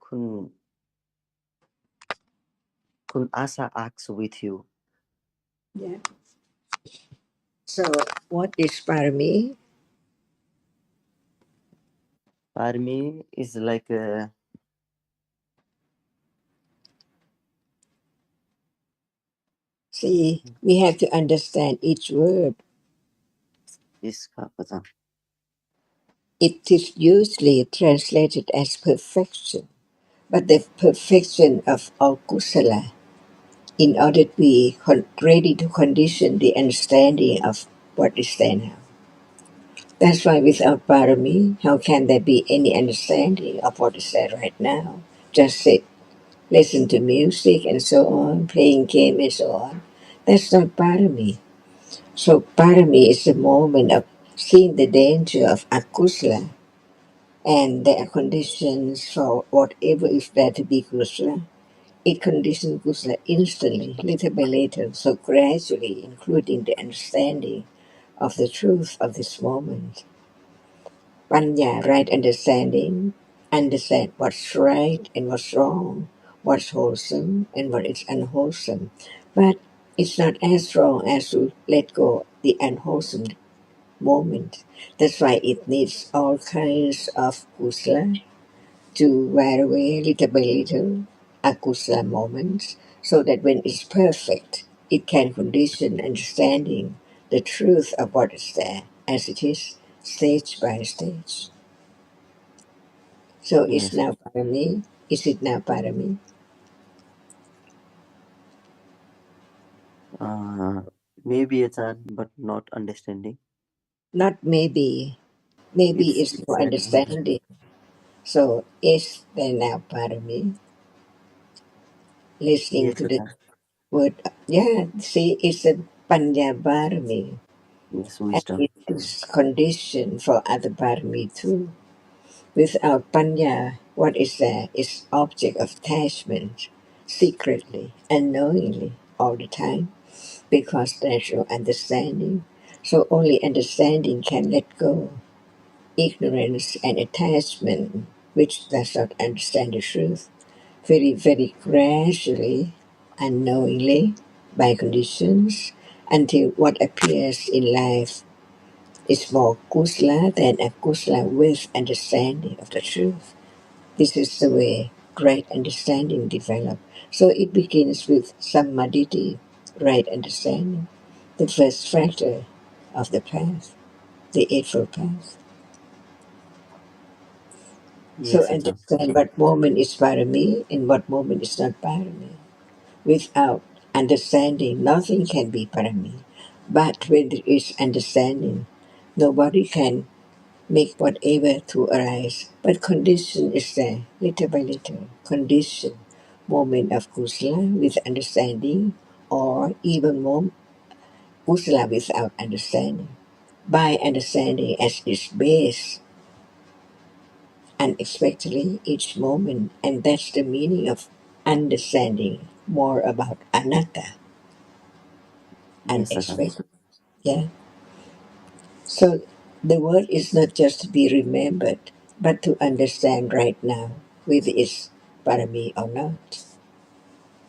คุณ Asa asks with you. Yeah. So what is parami? For me, is like See, we have to understand each word. इसका पता It is usually translated as perfection, but the perfection of all kusala, in order to be ready to condition the understanding of what is there now. That's why without parami, how can there be any understanding of what is there right now? Just sit, listen to music and so on, playing game and so on. That's not parami. So parami is the moment of seeing the danger of akusala, and there are conditions for whatever is there to be kusala. It conditions kusala instantly, little by little, so gradually, including the understanding of the truth of this moment. Panya, right understanding, understand what's right and what's wrong, what's wholesome and what is unwholesome. But it's not as wrong as to let go the unwholesome moment. That's why it needs all kinds of kusala to wear away little by little akusala moments, so that when it's perfect, it can condition understanding the truth of what is there as it is, stage by stage. So it's yes now parami. Is it now parami? maybe it's but not understanding. Not maybe. Maybe it's It's no that understanding. So is there now parami? Listening yes to the Satan. word. Yeah, see, it's a panya parami. Yes, And wisdom. it is condition for other parami too. Without panya, what is there is object of attachment, secretly, unknowingly, all the time, because there's no understanding. So only understanding can let go. Ignorance and attachment, which does not understand the truth, very, very gradually, unknowingly, by conditions, until what appears in life is more kusla than akusla with understanding of the truth. This is the way right understanding develops. So it begins with samadhi, right understanding, the first factor of the path, the Eightfold Path. So Yes, Satan. understand what moment is parami and what moment is not parami. Without understanding, nothing can be parami. But when there is understanding, nobody can make whatever to arise. But condition is there, little by little. Condition, moment of kusala with understanding, or even more kusala without understanding. By understanding as its base, unexpectedly each moment, and that's the meaning of understanding more about anatta, Yes, Satan. unexpected. Yeah. So the word is not just to be remembered, but to understand right now, whether it's parami or not.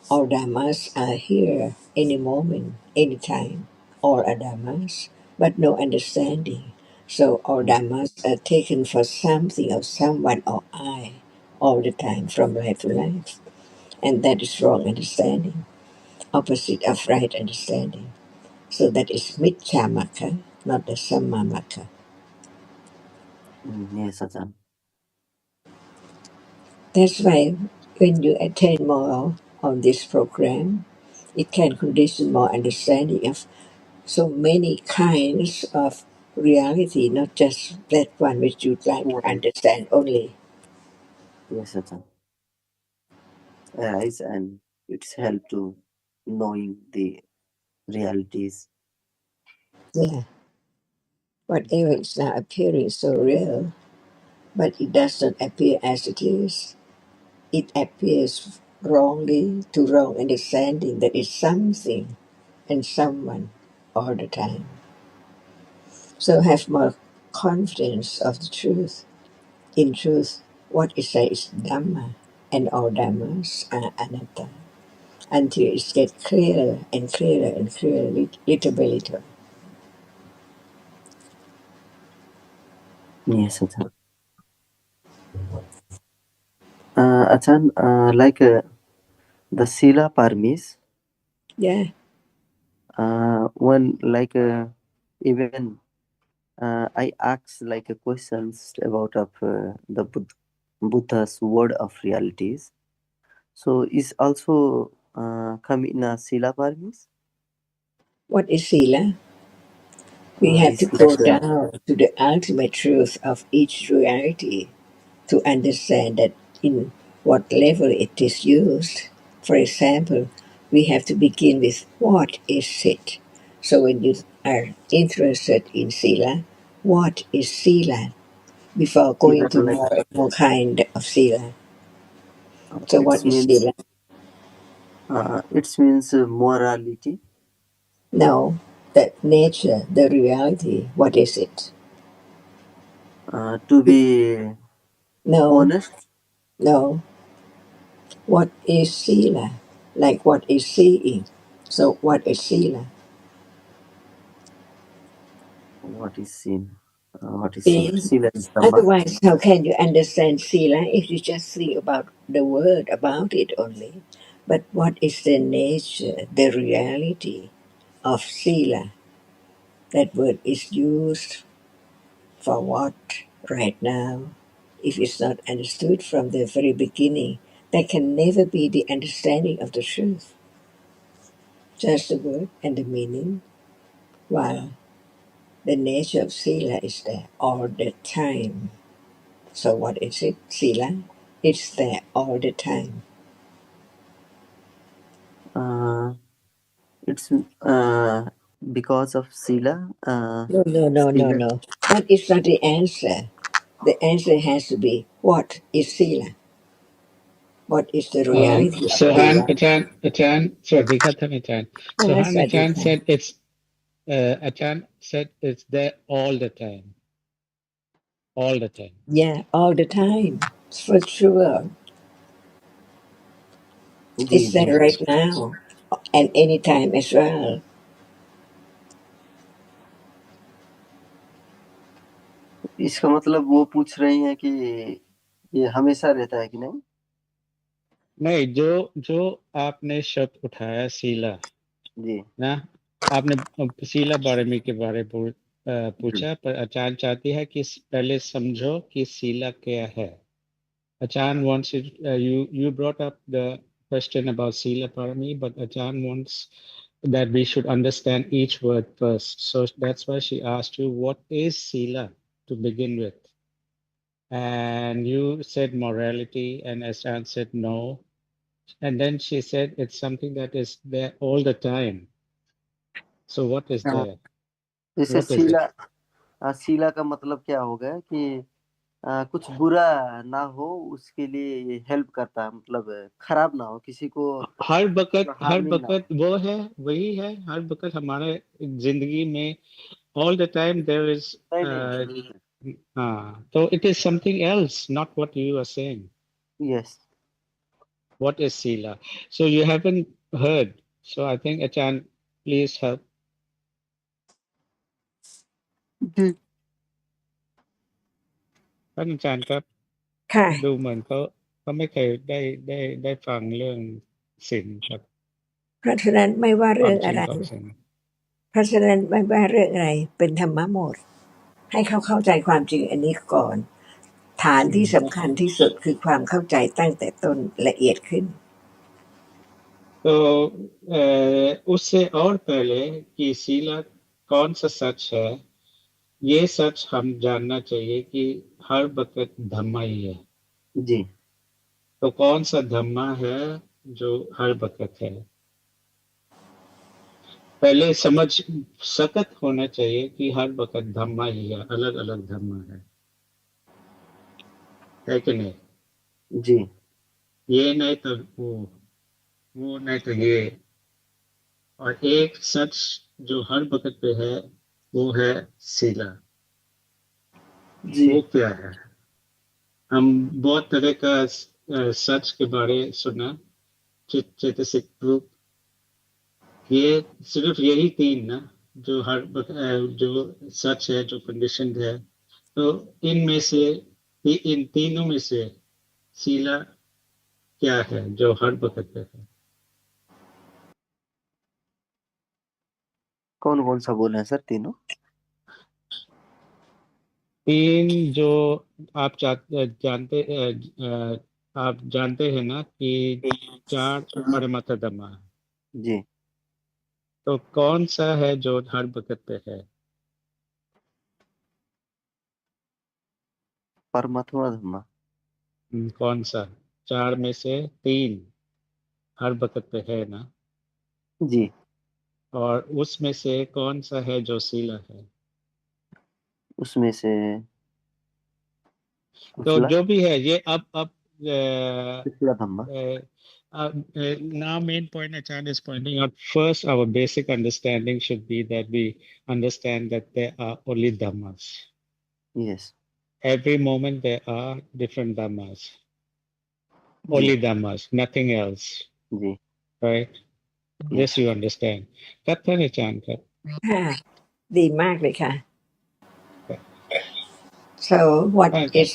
All dhammas are here any moment, any time. All are dhammas, but no understanding. So all dhammas are taken for something or someone or I all the time from life to life. And that is wrong understanding, opposite of right understanding. So that is micca, not the sammamaka. Yes, Satan. That's why when you attend more on this program, it can condition more understanding of so many kinds of reality, not just that one which you'd like to One. understand only. Yes, Satan. Yes, and it's help to knowing the realities. Yeah, whatever is now appearing so real, but it does not appear as it is. It appears wrongly to wrong understanding that is something and someone all the time. So have more confidence of the truth. In truth, what is there is Dhamma. and all dhammas are anatta until it gets clearer and clearer and clearer, little by little. Yes, Achan. Achan, the Sila Parmis, Yeah. when even I ask questions about of the Buddha's word of realities. So is also come in a Sila Parmis? What is sila? We have to Is go down to the ultimate truth of each reality to understand that in what level it is used. For example, we have to begin with what is it. So when you are interested in sila, what is sila? Before you going have to more and more kind of sila. So it what is means sila? it means morality No, the nature, the reality. What is it? to be No, honest. no. What is sila? Like what is seeing? So what is sila? What is sin? What is sin? See, Sila is Dhamma. otherwise, how can you understand sila if you just think about the word, about it only? But what is the nature, the reality of sila? That word is used for what right now? If it's not understood from the very beginning, that can never be the understanding of the truth. Just the word and the meaning, while the nature of sila is there all the time. So what is it? Sila? It's there all the time. Uh, it's because of Sila. No, no, no, no, Sila. no. That is not the answer. The answer has to be what is Sila? What is the reality of Sohan, Sila? Achan, สวัสดีครับ ท่าน อาจารย์ Ah, Sohan, Achan Swadika. said Achan said it's there all the time. All the time. Yeah, all the time. For sure. Ji It's ji. there right now. And anytime as well. इसका मतलब वो पूछ रही हैं कि ये हमेशा रहता है कि नहीं? नहीं, जो आपने शब्द उठाया सीला जी. ना, आपने सीला बारहवीं के बारे में पूछा, पर आचार्य चाहती है कि पहले समझो कि सीला क्या है. Achan wants it, you brought up the question about Sila Parami, but Achan wants that we should understand each word first. So that's why she asked you, what is Sila to begin with? And you said morality, and Achan said no. And then she said it's something that is there all the time. So what is हाँ, there? जैसे What is it? सीला का मतलब क्या हो गया कि कुछ बुरा ना हो उसके लिए ये हेल्प करता है, मतलब खराब ना हो, किसी को हर हार्मिंग ना हो. बकत वो है, वही है. हर बकत हमारे जिंदगी में all the time there is नहीं नहीं. so it is something else, not what you are saying. Yes. What is sila? So you haven't heard. So I think Achan, please help. ท่านอาจารย์ครับดู Kai. เหมือนเขาไม่เคยได้ฟังเรื่องศีลครับ เพราะฉะนั้นไม่ว่าความเรื่องอะไร จริงของศีล เพราะฉะนั้นไม่ว่าเรื่องอะไรเป็นธรรมะหมดให้เขาเข้าใจความจริงอันนี้ก่อนฐานที่สำคัญที่สุดคือความเข้าใจตั้งแต่ต้นละเอียดขึ้น तो उससे और पहले कि सीला कौन सा सच है, ये सच हम जानना चाहिए कि हर वक्त धम्मा ही है. जी. तो कौन सा धम्मा है जो हर वक्त है, पहले समझ सकत होना चाहिए कि हर वक्त धम्मा ही है, अलग अलग धम्मा है कि नहीं. जी. ये नहीं तो वो नहीं तो ये, और एक सच जो हर वक्त पे है वो है सीला. जी. वो क्या है? हम बहुत तरह का सच के बारे सुना, चेतसिक रूप, ये सिर्फ यही तीन ना, जो जो सच है, जो कंडीशन है, तो इनमें से इन तीनों में से शीला क्या है जो हर वक्त पे है? कौन कौन सा बोले हैं सर तीनों? तीन जो आप आप जानते हैं ना कि चार परमत धम्मा है, जी। तो कौन सा है जो हर वक्त पे है? परमात्मा धम्मा। कौन सा? चार में से तीन हर वक्त पे है ना, जी। और उसमें से कौन सा है जो शीला है? उसमें से तो कुशला। जो भी है ये अब कुशला धम्मा। now main point Achan is pointing out, first our basic understanding should be that we understand that there are only dhammas. Yes. Every moment there are different dhammas, जी। only dhammas, nothing else, जी। right? This yes. you understand. Kathan Achan ka. ค่ะดีมากเลยค่ะ so what Okay. is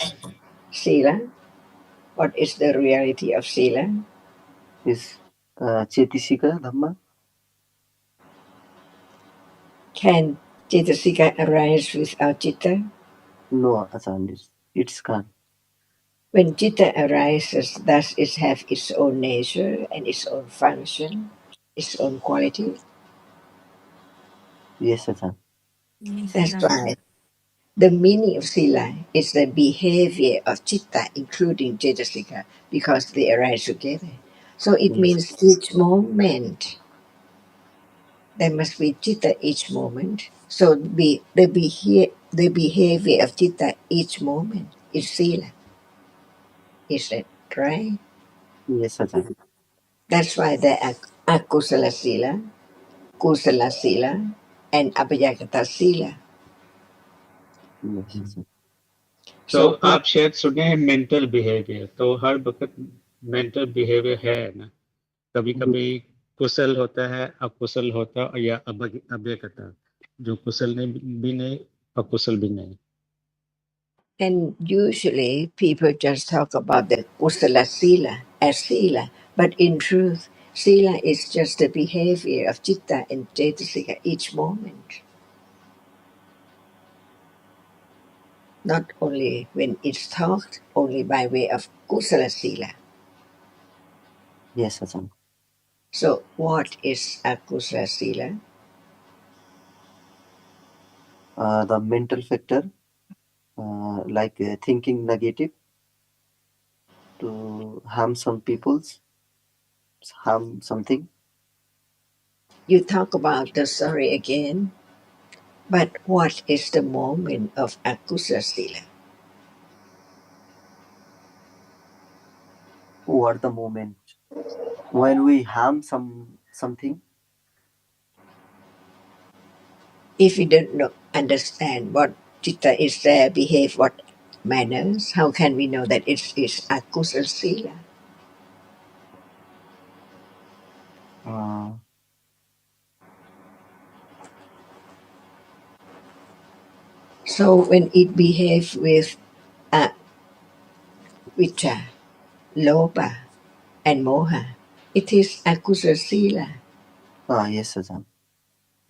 sila what is the reality of sila is चेतिसिका धम्मा। can Cetasika arise without Citta? No आचार्य, it's can. When Citta arises, does it have its own nature and its own function, its own quality? Yes Acharya. That's why the meaning of Sila is the behavior of Citta, including Cetasika, because they arise together. So it yes. means each moment there must be Citta each moment. So the behavior of Citta each moment is Sila. Is that right? Yes Acharya. That's why there are Akusala Sila, Kusala Sila, and Abhayagata Sila. Yes Acharya. तो So what आप शायद सुने हैं mental behaviour, तो हर वक्त mental behaviour है ना, कभी कभी कुशल होता है, अकुशल होता है, या अभ्यकता, जो कुशल नहीं भी नहीं, अकुशल भी नहीं। and usually people just talk about the Kusala Sila as Sila, but in truth, Sila is just the behavior of Chitta and Cetasika each moment, not only when it's talked, only by way of Kusala Sila. Yes Acharya. So, what is a Kusala Sila? The mental factor, like thinking negative to harm some people's, harm something. You talk about the story again, but what is the moment of Akusala Sila? What the moment when we harm something? If we don't know, understand what Chitta is there, behave what manners, how can we know that it is Akusala Sila? Uh, So when it behaves with Vicha, Loba, and Moha, it is Akusala Sila. yes, Ajahn.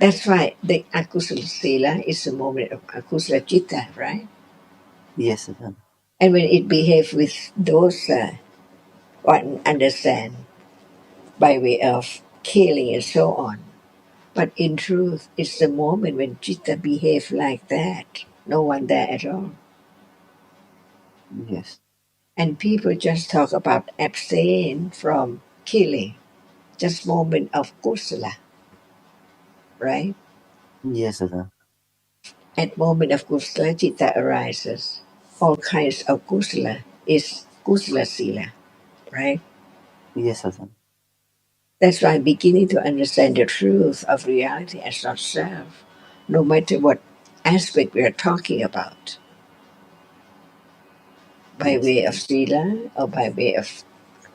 That's why the Akusala Sila is the moment of Akusala Chitta, right? Yes, Ajahn. And when it behaves with dosa, one understand by way of killing and so on. But in truth, it's the moment when Chitta behaves like that. No one there at all. Yes. And people just talk about abstain from killing, just moment of kusala, right? Yes, Ajahn. At moment of kusala, Chitta arises. All kinds of kusala is kusala sila, right? Yes, Ajahn. That's why beginning to understand the truth of reality as not self, no matter what aspect we are talking about. by Yes. way of sila or by way of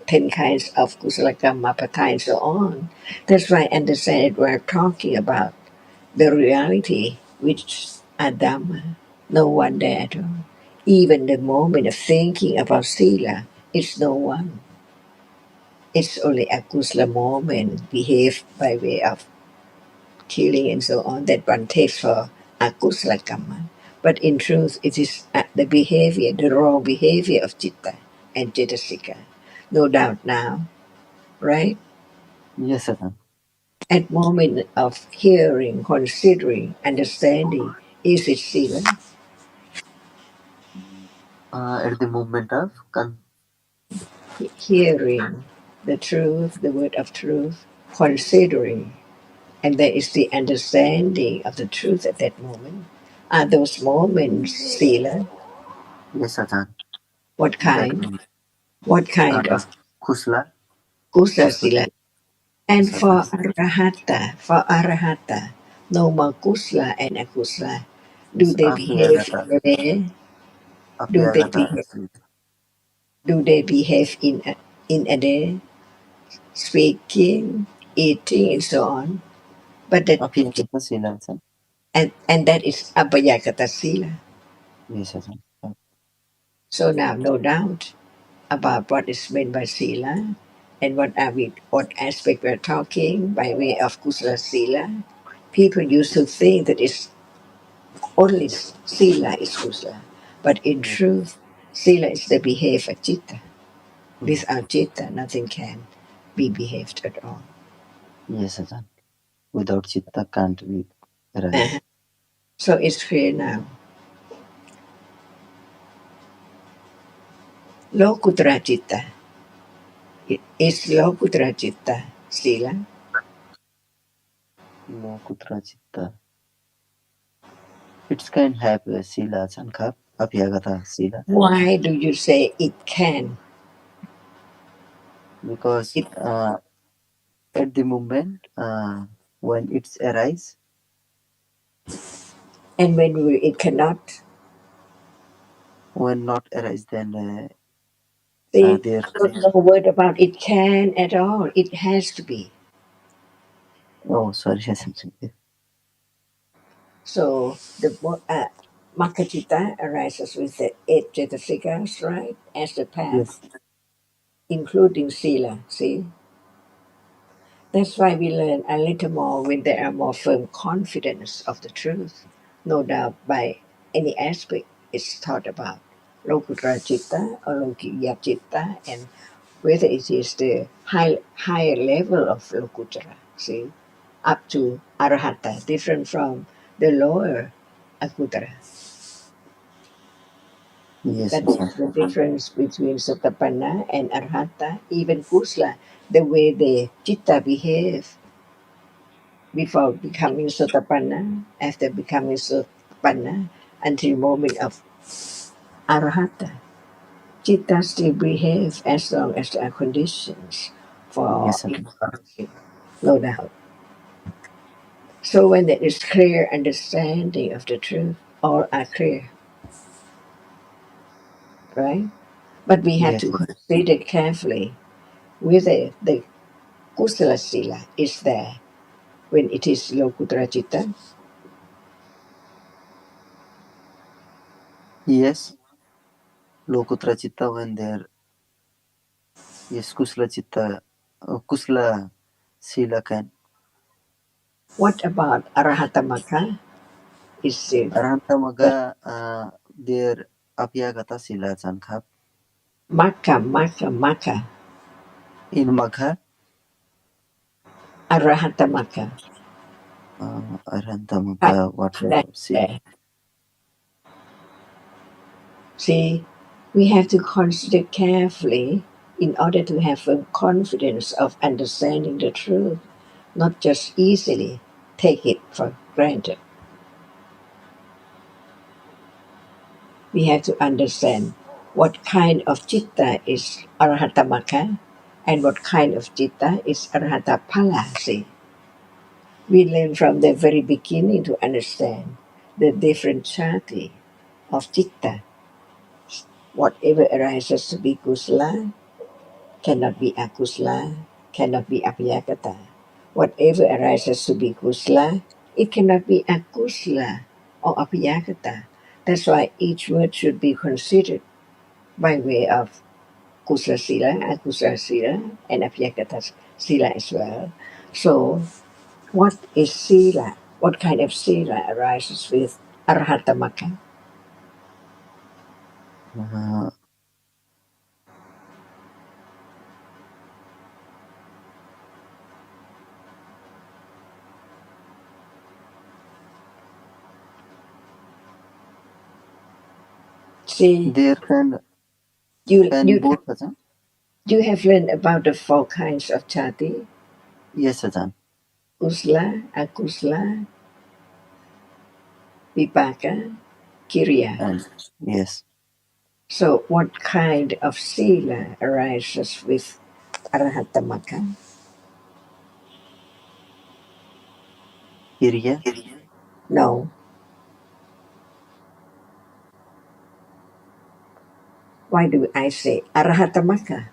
10 kinds of kusala kamma, patha, and so on. That's why I understand we're talking about the reality which are Dhamma. No one there at all. Even the moment of thinking about sila, it's no one. It's only a kusala moment behave by way of killing and so on that one takes for akusala kamma. But in truth, it is the behavior, the wrong behavior of citta and cetasika. No doubt now, right? Yes, Satan. At moment of hearing, considering, understanding, is it sila? At the moment of Hearing the truth, the word of truth, considering, and there is the understanding of the truth at that moment. Are those moments sila? yes, Satan. What That kind? What kind uh, of kusla, kusala kusla, sila? yes, And Satan. for arahata, no more kusala and akusala. Do Yes, they behave apyagata, in a way? Do they apyagata, behave? Do they behave in a day? Speaking, eating, and so on. But that apyagata sila, Satan. and that is abhayagata sila. Yes, Satan. So now, no doubt about what is meant by sila, and what aspect we're talking by way of kusala sila. People used to think that it's only sila is kusala, but in Yes, truth, sila is the behavior citta. yes, Without citta, nothing can be behaved at all. yes, Satan. Without chitta can't be Uh-huh. arise. So it's clear now. Lokutra citta. Is lokutra citta sila? No kutra chitta. It can have sila, Sankha, apyagata sila, Why do you say it can? because It at the moment when it's arise, and it cannot? when not arise, then See, there. there's no word about it can at all. It has to be. Oh, sorry, yes, I'm sorry. So the Makacita arises with the eight Jetasikas, right? As the path, Yes, including Sila. See? That's why we learn a little more when there are more firm confidence of the truth. No doubt by any aspect it's taught about. Lokutra Chitta or Lokiya Chitta, and whether it is the higher level of Lokutra, see, up to Arahata, different from the lower Akutra. yes, That yes, is the difference between Sotapanna and Arhata, even Kusla, the way the Chitta behave before becoming Sotapanna, after becoming Sotapanna, until moment of Arhata. Chitta still behave as long as there are conditions for yes, yes, impartation, no doubt. So when there is clear understanding of the truth, all are clear, right? But we have yes, to consider carefully whether the Kusala Sila is there when it is Lokutra Chitta. yes. Lokutra chitta when there, yes, kusla chitta, kusla sila can. What about Arahatamaka? Is it Arhantamaga there apyagata sila, Sankha. Maka, In Magha, Arahatamaka? Arhantamaga, what type That of sila? there. See, we have to consider carefully in order to have a confidence of understanding the truth, not just easily take it for granted. We have to understand what kind of citta is arahatamaka and what kind of citta is arahatapala. See, we learn from the very beginning to understand the different chati of citta. Whatever arises to be kusala cannot be akusala, cannot be apayakata. Whatever arises to be kusala, it cannot be akusala or apayakata. That's why each word should be considered by way of kusala sila, akusala sila, and apayakata sila as well. So, what is sila? What kind of sila arises with arhatamaka? Uh, See, there you can you both Ajahn. you have learned about the four kinds of chati: Yes, Ajahn. kusla, akusla, vipaka, kiriya. And yes, So, what kind of sila arises with arahatamaka? Kiriya, No. Why do I say arahatamaka?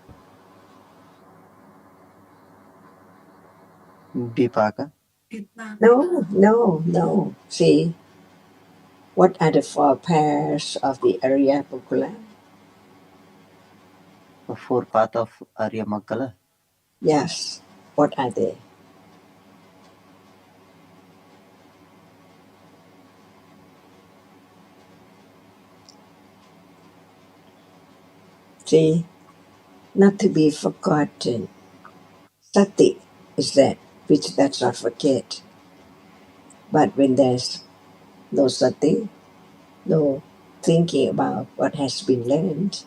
Vipaka, No, no, no. See, what are the four pairs of the Arya Pukula? the four path of Arya Makala. Yes. What are they? See, not to be forgotten. Sati is that which does not forget. But when there's no sati, no thinking about what has been learned,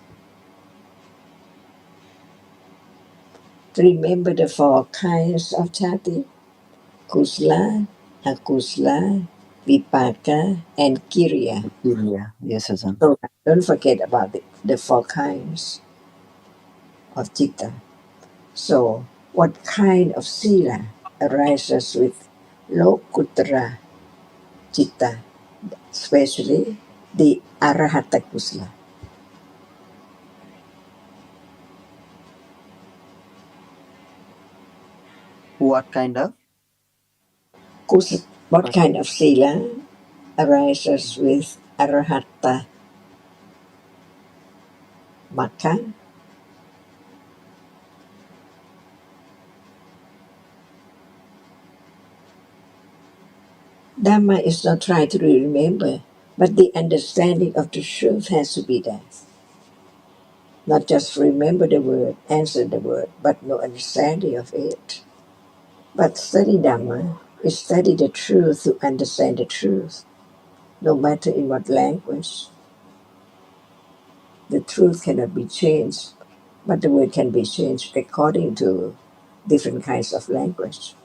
remember the four kinds of chati: kusla, akusla, vipaka, and kiriya. Kiriya, yes, Ajahn. So don't forget about the four kinds of chitta. So, what kind of sila arises with lokuttara chitta, especially the arahata kusala? What kind of? What What? kind of sila arises with arahata maka? Dhamma is not trying to remember, but the understanding of the truth has to be there. Not just remember the word, answer the word, but no understanding of it. But study Dhamma is study the truth to understand the truth, no matter in what language. The truth cannot be changed, but the word can be changed according to different kinds of language.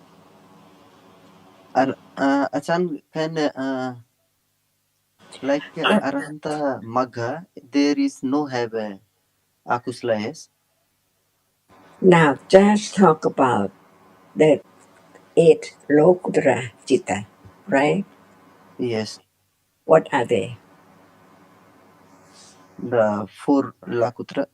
Ajahn, can like Arhanta Magha, there is no have Akusla, yes? Now, just talk about the eight Lokuttara Citta, right? Yes, What are they? the four Lokutra,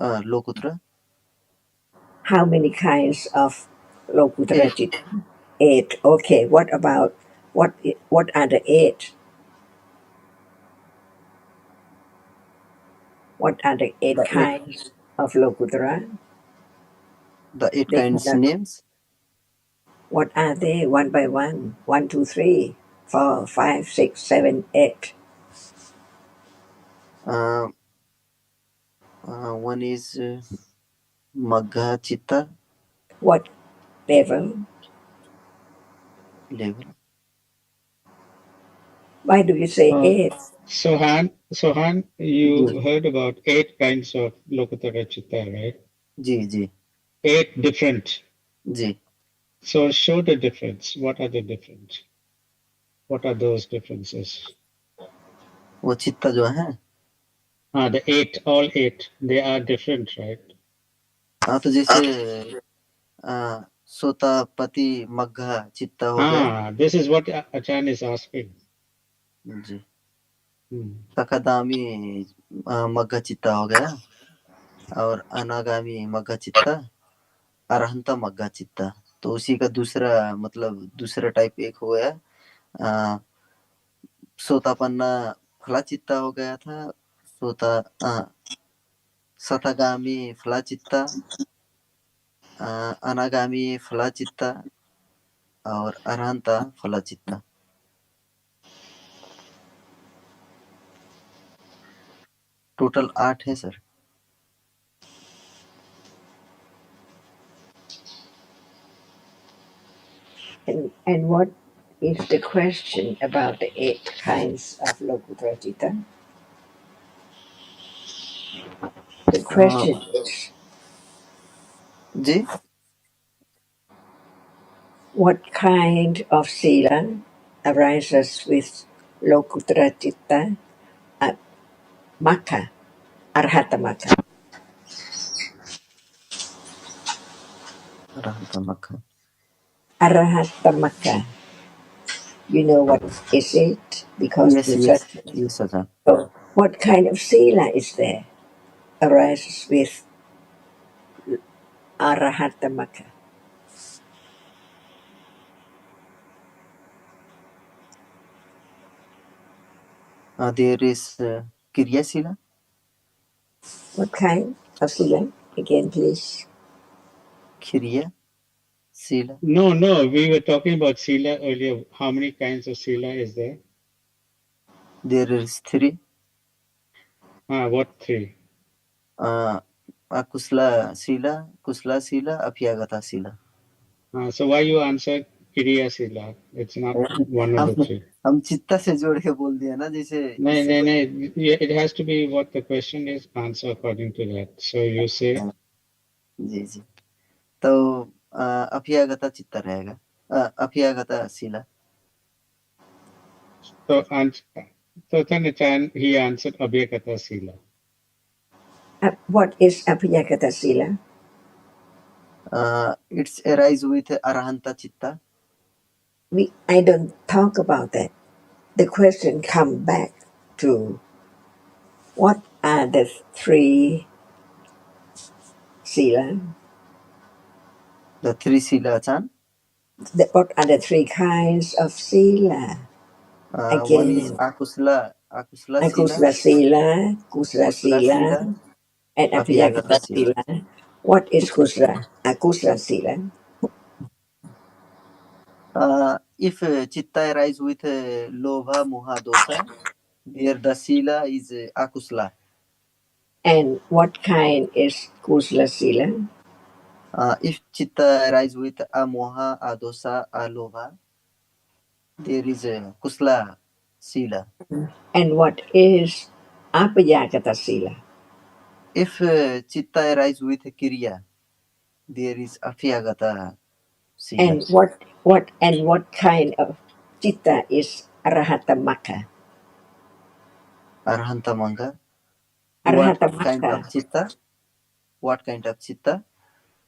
How many kinds of Lokuttara eight. Citta? Eight. Okay, what about what are the eight? What are the eight The eight, kinds of Lokuttara? the eight They kinds cannot. names. What are they? One by one. One, two, three, four, five, six, seven, eight. Uh, one is Magha Chitta What level? level. Why do you say Uh, eight? Sohan, जी you heard about eight kinds of Lokuttara Chitta, right? जी जी Eight different. जी So show the difference. What are the difference? What are those differences? वो चित्ता जो है. Ah, the eight, all eight, they are different, right? हाँ तो जैसे सोता पति मग्घा चित्ता हो गए. Ah, this is what Achan is asking. जी सकादामी मग्गा चित्ता हो गया, और अनागामी मग्गा चित्ता, अरहंत मग्गा चित्ता। तो उसी का दूसरा मतलब दूसरा टाइप एक हो गया। अ, सोतापन्ना फला चित्ता हो गया था। सोता सतागामी फला चित्ता, अनागामी फला चित्ता, और अरहंता फला चित्ता। टोटल 8 है sir. And what is the question about the 8 kinds of Lokutrajita? The question is, जी, what kind of sila arises with Lokutrajita Maka, Arhata Maka? अरहंता मक्खा। Arhata Maka. You know what is it? Because yes you yes said yes Acharya. so. What kind of sila is there? Arises with Arahata Maka. There is kriyashila. What kind of sila? Again, please. Kriyashila. No, no, we were talking about sila earlier. How many kinds of sila is there? There is 3। What 3? Akushala sila, kushala sila, abhyagata sila. So why you answer Kiriya sila? It's not one of हम the 3. हम चित्ता से जोड़ के बोल दिया ना, जैसे No, इससे no, no. पहले। It has to be what the question is. Answer according to that. So you say. जी जी। तो अभ्यागता चित्ता रहेगा, अभ्यागता sila. So, so then he answered Abhyakata Sila. What is Apiyakata sila? It's arise with arahanta chitta. I don't talk about that. The question come back to what are the 3 sila? The 3 sila चान। What are the 3 kinds of sila? One is Again, akushala, akushala sila, Akusla sila, Kusla kushala sila, sila, and abhyagata Apiyakata sila. sila. What is Kusla? Akusla sila. If chitta arise with lobha, moha, dosa, there the sila is akusla. And what kind is Kusla sila? If chitta arise with amoha, adosa, alobha, there is kusla sila. And what is Apiyakata sila? If chitta arise with kriya, there is afyagata sila. And what kind of chitta is Arahatamaka? Arhanta manga. What kind Arahatamaka of chitta? What kind of chitta?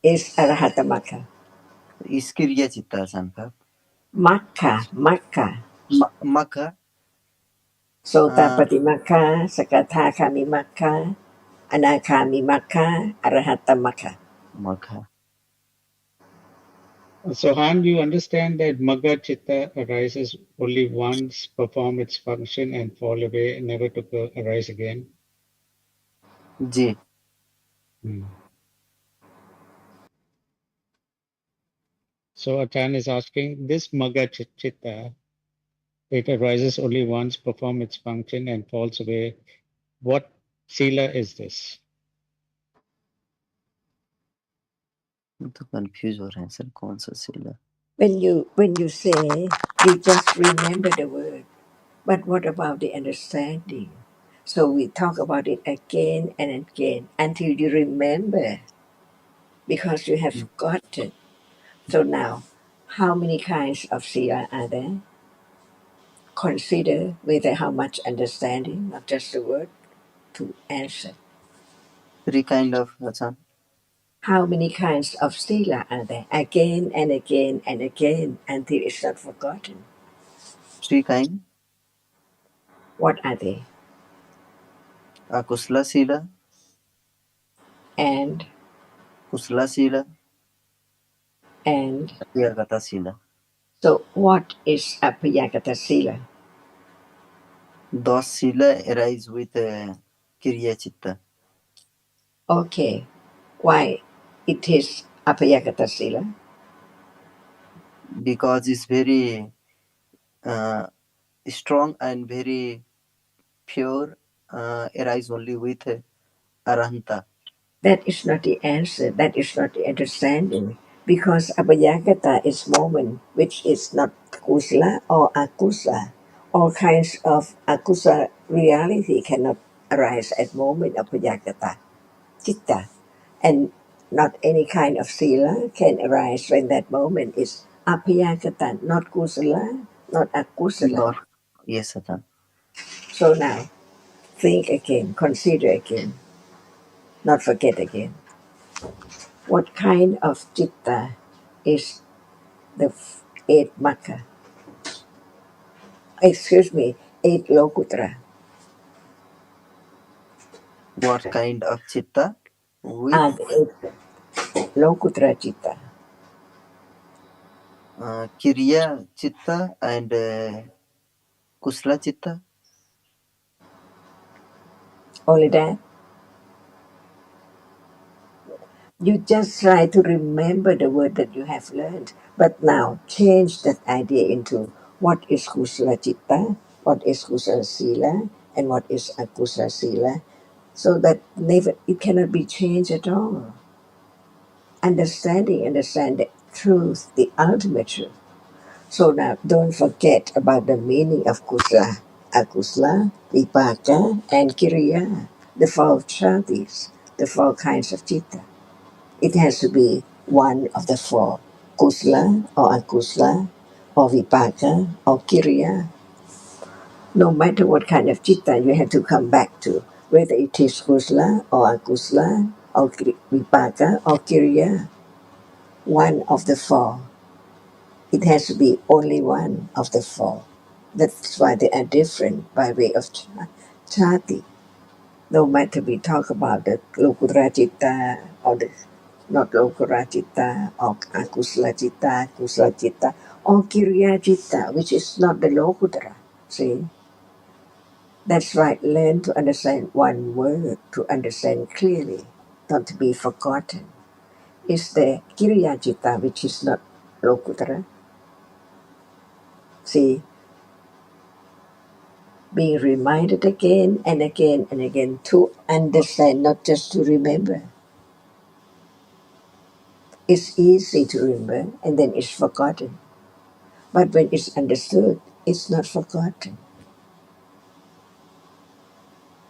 is Arahatamaka. Is kriya chitta sanka. Maka. Maka. Sotapati maka, Sakathakami maka, Anakami maka, Arahatamaka. Maka. So Han, you understand that Magga Chitta arises only once, perform its function and fall away, never to arise again? Ji. Hmm. So Achan is asking, this Magga Chitta, it arises only once, perform its function and falls away. What sila is this? तो confuse हो रहे हैं sir, कौन सा सीला। When you say, you just remember the word, but what about the understanding? So we talk about it again and again until you remember, because you have forgotten. So now, how many kinds of sila are there? Consider with how much understanding, not just the word, to answer. 3 kind of Achan. How many kinds of sila are there? Again and again and again until it's not forgotten. 3 kind. What are they? Akusla sila, and kusla sila, and. apayagata sila. So what is Apayagata Sila? Those sila arise with Kriya Chitta Okay, why it is Apayagata Sila? because it's very uh, strong and very pure, arise only with Arahanta. That is not the answer. That is not the understanding. Because Abhayagata is moment which is not kusala or akusa. All kinds of akusa reality cannot arise at moment of Abhayagata chitta. And not any kind of sila can arise when that moment is Abhayagata, not kusala, not akusala. Not, yes, Satan. So now, think again, consider again, not forget again. What kind of chitta is the eight makha? Excuse me, eight lokutra. What kind of chitta? With And eight lokutra chitta. Kriya Chitta and Kusla Chitta. Only that. You just try to remember the word that you have learned, but now change that idea into what is kusala chitta, what is kusala sila, and what is akusala sila, so that never it cannot be changed at all. Understand the truth, the ultimate truth. So now don't forget about the meaning of kusla, akusla, vipaka, and kiriya, the four charities, the four kinds of chitta. It has to be one of the four, kusla or akusla or vipaka or kiriya. No matter what kind of chitta, you have to come back to, whether it is kusla or akusla or vipaka or kiriya, one of the four. It has to be only one of the four. That's why they are different by way of chati. No matter we talk about the Lokura Citta or the not Lokura Citta or Akusla Citta, Kusla Citta, or Kiriya Citta, which is not the Lokutra. See? That's right. Learn to understand one word, to understand clearly, not to be forgotten. Is the Kiriya Citta, which is not Lokutra. See? Being reminded again and again and again to understand, not just to remember. It's easy to remember and then it's forgotten. But when it's understood, it's not forgotten.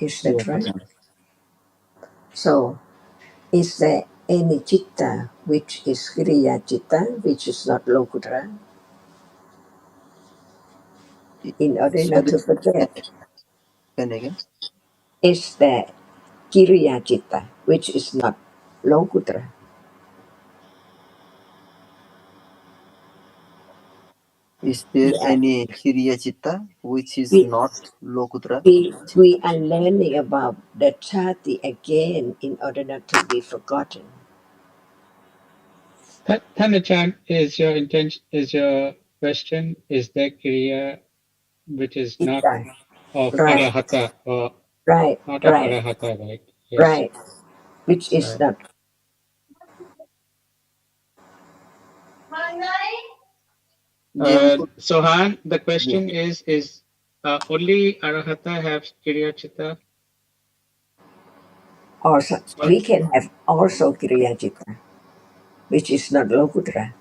Is that Yes, right? Satan. So, is there any chitta which is kriya chitta, which is not lokutra, in order not Sorry, to forget? can again? Is there kiriya chitta, which is not lokutra? Is there Yeah. any Kriya Chitta which is We, not Lokutra we Chitta? are learning about the chati again in order not to be forgotten. Thanachan, is your intention, is your question, is there Kriya which is not Chitta. of Right, Arahata or right, not of right, Arahata, right? Yes. right. Which is Right. not. ये हमको Sohan, the ये question is only Arahata have Kriya Chitta? Also, Or we can have also Kriya Chitta, which is not Lokutra.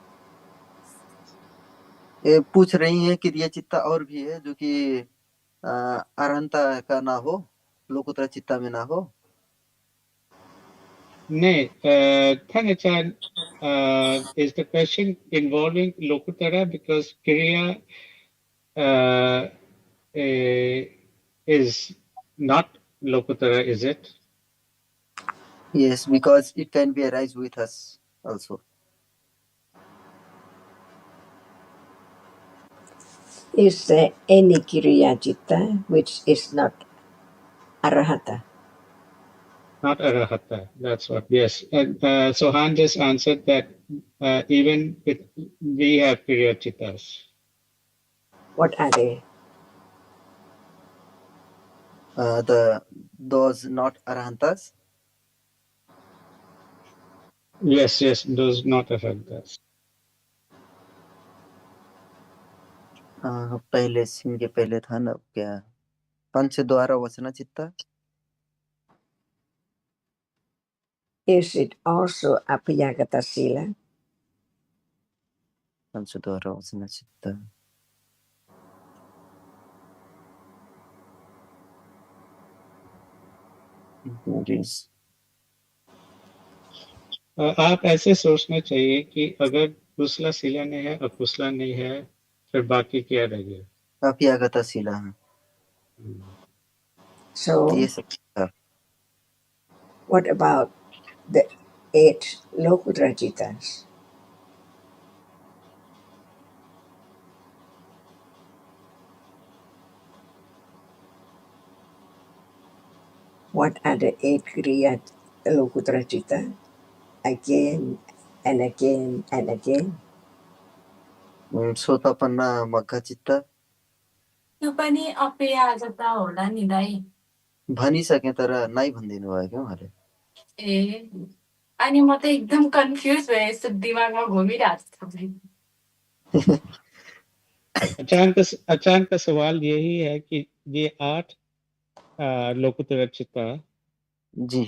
ये पूछ रही हैं क्रिया चित्ता और भी है जो कि अरहंता का ना हो, लोकुत्रा चित्ता में ना हो. Nay, Thanachan, is the question involving Lokutara because Kriya uh, is not Lokutara, is it? Yes, because it can be arise with us also. Is there any Kriya Chitta which is not Arahata? not arahata. That's what. Yes. So Han just answered that even with we have period chittas. What are they? The those not arhantas. Yes, yes, those not arahatas. पहले सिंह के पहले था ना क्या, पंच द्वारा वचना चित्ता। Is it also Apayagata Sila? पंच द्वारा वचना चित्ता। Yes. आप ऐसे सोचना चाहिए कि अगर कुशला शिला नहीं है, अकुशला नहीं है, फिर बाकी क्या रह गया? अप्यागतशीला है। ये So, सब था। what about the 8 Lokutrajitas? What are the 8 Kriya Lokutrajita? Again and again and again. सोतापन्ना मग्घा चित्ता। त्यो पनि अपेयागता होला नि दाइ। भनिसके तर नाइ भनिदिनु भयो क्या उहाँले। ए अनि म त एकदम कन्फ्युज भएँ, यस्तो दिमागमा घुमिरहेको छ। अचानक का सवाल यही है कि ये 8 लोकुतर चित्ता जी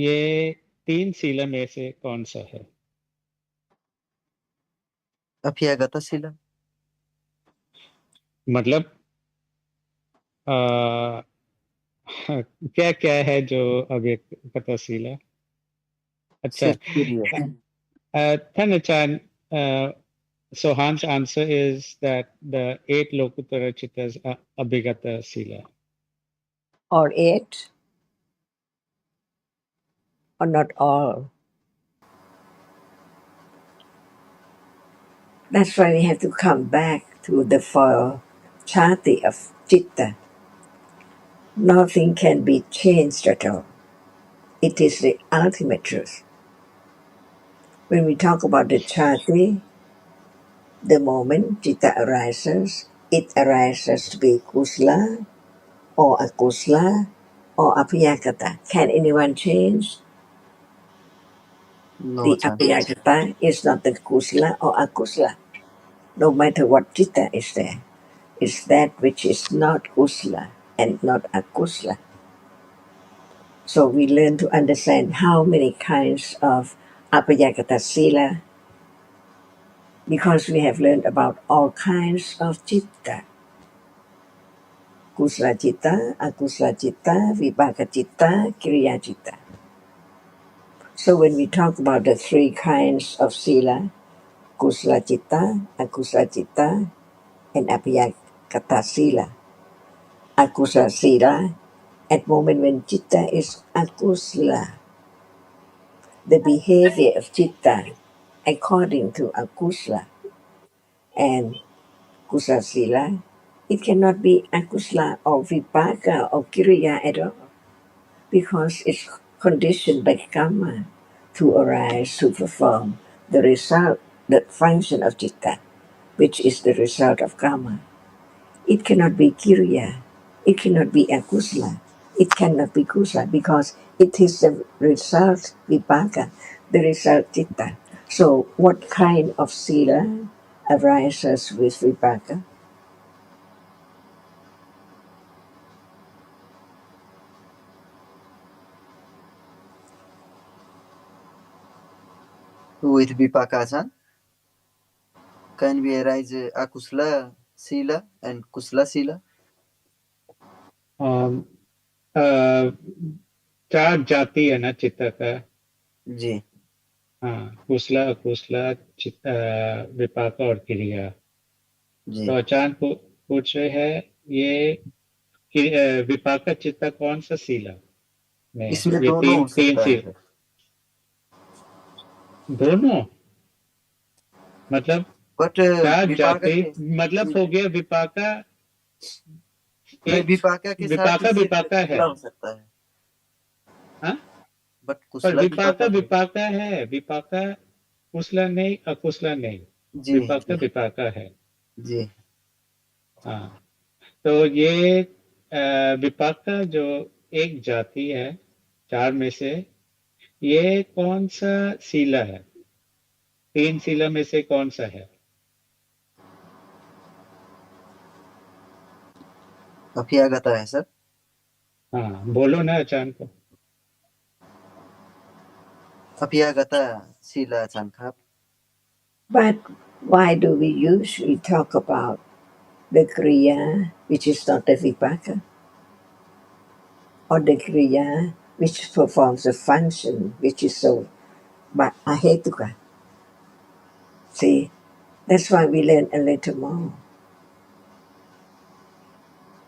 ये 3 शीला में से कौन सा है? अप्यागतशीला। मतलब क्या क्या है जो अव्यक्तशीला? अच्छा, सिर्फ क्रिया। Thanachan, so Han's answer is that the 8 Lokuttara Chittas are Abhigata Sila. Or 8? Or not all? That's why we have to come back to the 4 chati of Chitta. Nothing can be changed at all. It is the ultimate truth. When we talk about the chati, the moment Chitta arises, it arises to be kusla or akusla or apayagata. Can anyone change? No The chance. apayagata is not the kusla or akusla. No matter what Chitta is there, it's that which is not kusla and not akusla. So we learn to understand how many kinds of apayagata sila because we have learned about all kinds of citta. Kusla citta, akusla citta, vipaka citta, kriya citta. So when we talk about the 3 kinds of sila, kusla citta, akusla citta, and apayagata sila. Akusla sila, at moment when citta is akusla, the behavior of citta according to akusla and kusla sila, it cannot be akusla or vipaka or kiriya at all because it's conditioned by karma to arise to perform the result, the function of citta, which is the result of karma. It cannot be kiriya, it cannot be akusla, it cannot be kusla because it is the result vipaka, the result citta. So what kind of sila arises with vipaka? With Vipaka-chan, can we arise Akusla Sila and Kusla Sila? uh, 4 जाति है ना चित्ता का? जी हाँ, कुशला, अकुशला, विपाका और क्रिया। जी। तो अचानक पूछ रहे हैं ये विपाका चित्ता कौन सा शीला में? इसमें ये दोनों तीन हो तीन सकता शील, है। दोनों मतलब बट 4 विपाका जाति के मतलब हो गया विपाका नहीं, एक, विपाका के साथ ही विपाका सिर्फ विपाका है। शीला हो सकता है। हाँ, बट पर कुशला भी विपाका आता है। विपाका है, विपाका कुशला नहीं, अकुशला नहीं, जी विपाका जी विपाका है। जी। हाँ, तो ये विपाका जो एक जाति है चार में से, ये कौन सा सीला है? तीन सीला में से कौन सा है? अभ्यागता है सर। हाँ, बोलो ना अचान को। अभ्यागता शीला अचान खाप। But why do we usually talk about the Kriya, which is not the Vipaka, or the Kriya, which performs a function, which is so but ahetuka? See, that's why we learn a little more.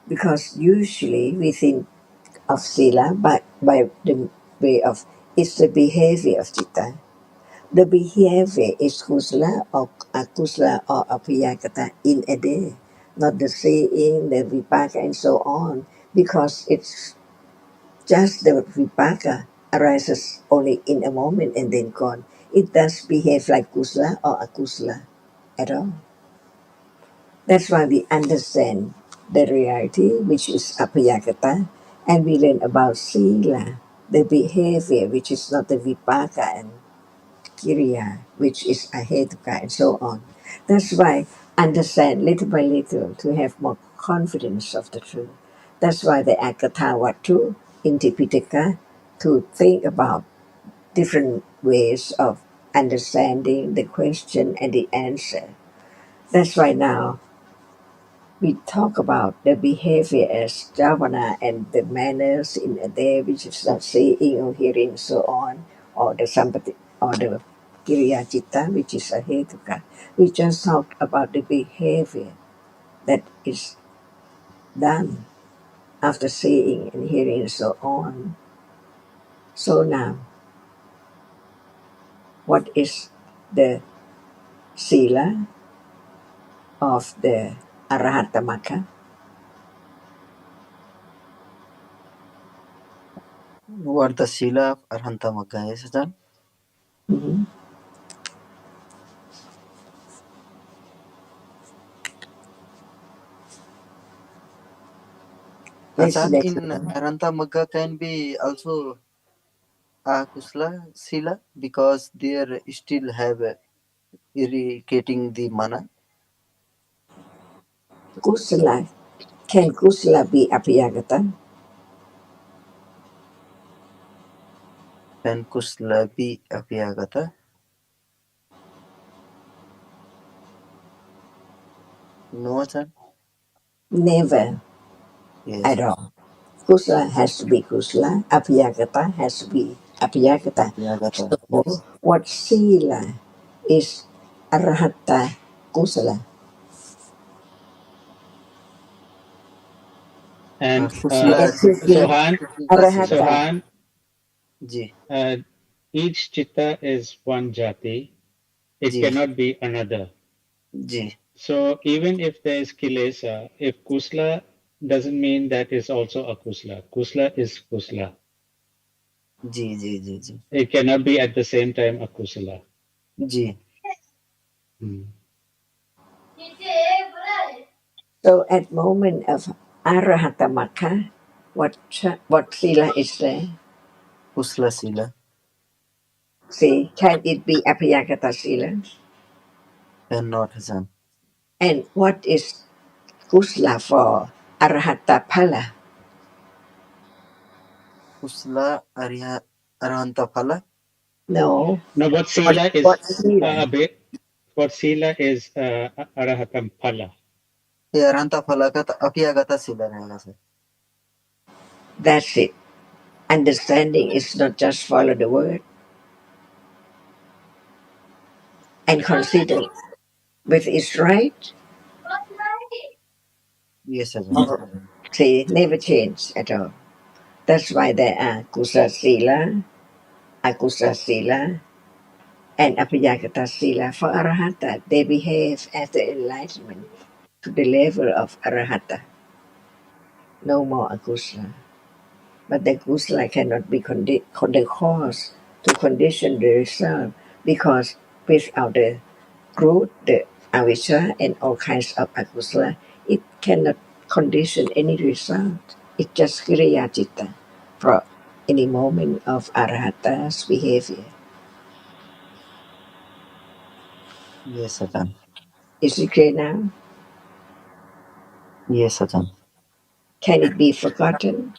Because usually we think of Sila by the way of it's the behavior of Chitta. The behavior is kusala or akusala or apiyakata in a day, not the saying, the vipaka, and so on, because it's just the vipaka arises only in a moment and then gone. It does behave like kusala or akusala at all. That's why we understand the reality, which is apiyakata, and we learn about sila, the behavior, which is not the vipaka and Kiriya, which is ahetuka, and so on. That's why understand little by little to have more confidence of the truth. That's why the Akatawatu in Tipitaka to think about different ways of understanding the question and the answer. That's why now we talk about the behavior as javana and the manners in a day, which is not seeing or hearing, so on, or the sampati, or the kiriya citta, which is a hetuka. We just talked about the behavior that is done after seeing and hearing, and so on. So now, what is the sila of the arahatamaka? What the Sila of Arhanta Magga is ajan? Mhm. That's Ajan next. in Arhanta Magga can be also Akusla Sila because they still have irrigating the mana. Kusala. Can kusala be apiyagata? Can Kusla be Apiagata? No ajan? Never Yes. at all. Kusala has to be kusala. Apiyagata has to be apiyagata. Apiagata, So yes. what sila is arahata kusala. And Kusla And Chitta Sohan, Chitta Sila. arahata, Sohan, Ji. uh, each chitta is one jati. It Ji. cannot be another. Ji. So even if there is kilesa, if kusla doesn't mean that is also a kusla. Kusla is kusla. Ji. Ji. Ji. Ji. It cannot be at the same time a kusala. Ji. Hmm. so at moment of arahata maka, what sila is there? Kusla Sila. See, can it be apiyagata sila? And not ajan. And what is kusla for arahata pala? Kusla Arhanta Phala. No. Now what What sila is what sila? what sila is arahatam phala. ये Arhanta Phala का तो अपियागता Sila रहेगा sir. That's it. Understanding is not just follow the word and consider whether it's right Yes ajan. or say never change at all. That's why there are kusa sila, akusa sila, and apayagata sila for arahata. They behave as the enlightenment to the level of arahata. No more akusa. but the kusala cannot be the cause to condition the result, because without the root, the avisha and all kinds of akusala, it cannot condition any result. It's just kriya citta for any moment of arahata's behavior. Yes, Ajahn. Is it clear now? Yes, Ajahn. Can it be forgotten?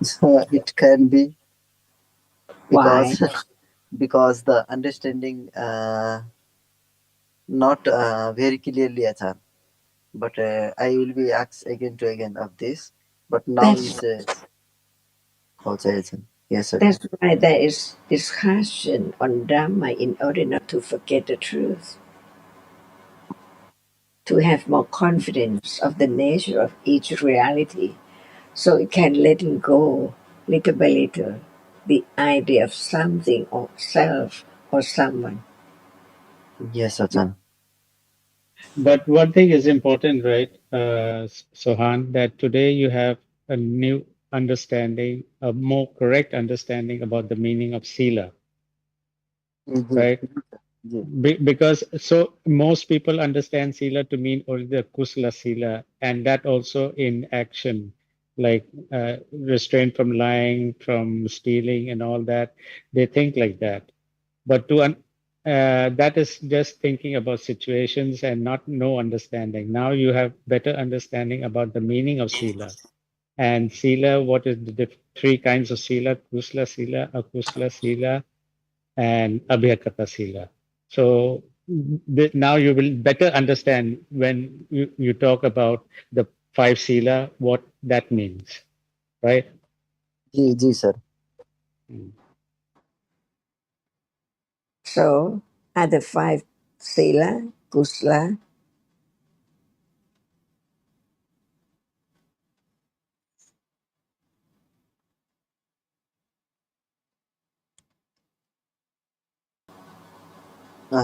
So it can be Why? because because the understanding not very clearly, Ajahn. But I will be asked again to again of this. But now That's is also Ajahn. Yes, Ajahn. that's why there is discussion on Dhamma in order not to forget the truth, to have more confidence of the nature of each reality, so it can let go little by little the idea of something or self or someone. Yes, Ajahn. But one thing is important, right, Sohan, that today you have a new understanding, a more correct understanding about the meaning of sila, जी right? जी Because so most people understand sila to mean only the kusala sila, and that also in action, like restraint from lying, from stealing, and all that. They think like that. But that is just thinking about situations and not no understanding. Now you have better understanding about the meaning of sila. And sila, what is the three kinds of sila? Kusla sila, akusla sila, and abhyakata sila. So now you will better understand when you talk about the five sila, what that means, right? जी sir. Mm. So, are the five sila, kusla,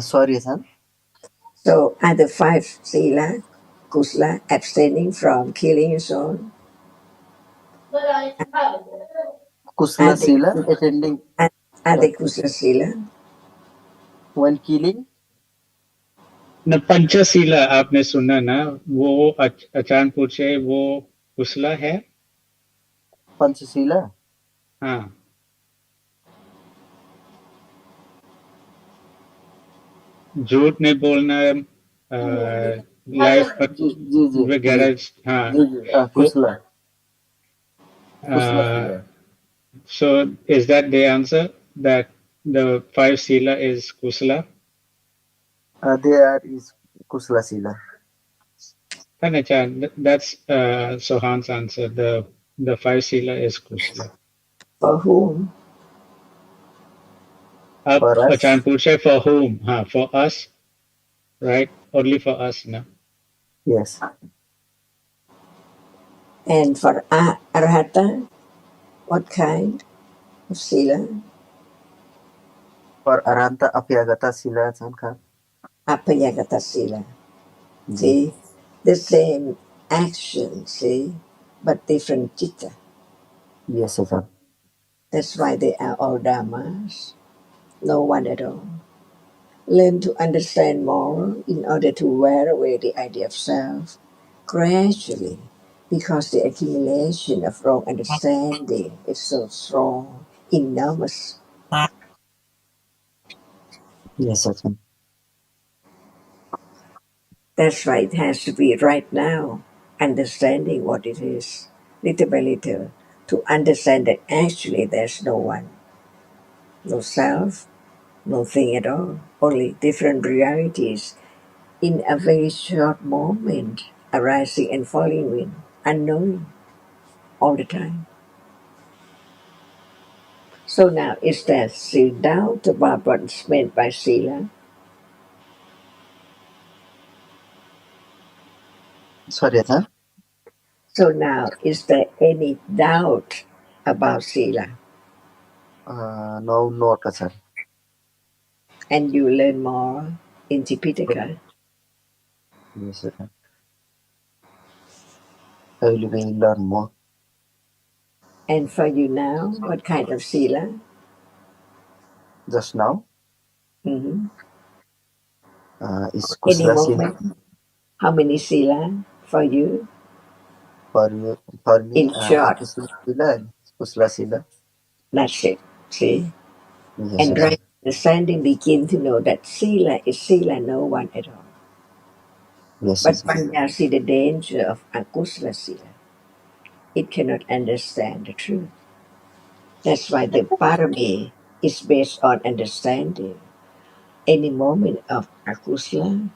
Sorry, Ajahn. so are the five sila, kusla, abstaining from killing and so on? Are Kusla they, Sila attending are, are uh, they kusla sila? when killing न पंचशीला आपने सुना ना वो अचान पूछे वो कुशला है Panchasila. हाँ झूठ नहीं बोलना लाइफ जी जी वगैरह हाँ जी वो Kusla Kusla Sila. so is that the answer that the five sila is kusala There is Kusla Sila. and Achan, that's Sohan's answer the five sila is kusala For whom? अब For Achan us, पूछे for whom हाँ for us right only for us ना yes. And for arhata, what kind of sila? For Arhanta Apyagata Sila, Ajahn Khan. Apayagata sila. Ji See, the same action, see, but different citta. yes, Ajahn. That's why they are all dhammas, no one at all. Learn to understand more in order to wear away the idea of self gradually, because the accumulation of wrong understanding is so strong, enormous. Yes, Ajahn. That's why it has to be right now, understanding what it is, little by little, to understand that actually there's no one, no self, no thing at all, only different realities in a very short moment, arising and falling in, unknowing all the time. So now, is there still doubt about what's meant by sila? Sorry, Ajahn. So now, is there any doubt about sila? No, not Ajahn. And you learn more in Tipitaka. Yes, Ajahn. I will be learn more. And for you now, what kind of sila? Just now, Hmm. is Any Kusla Sila. moment? How many sila for you? For you, for me, In short, Kusla Sila and Kusla Sila. that's it. See? Yes, And Ajahn. right understanding begin to know that sila is sila no one at all. Yes, But Ajahn. Panya see the danger of akusla sila. It cannot understand the truth. That's why the parami is based on understanding. Any moment of akusla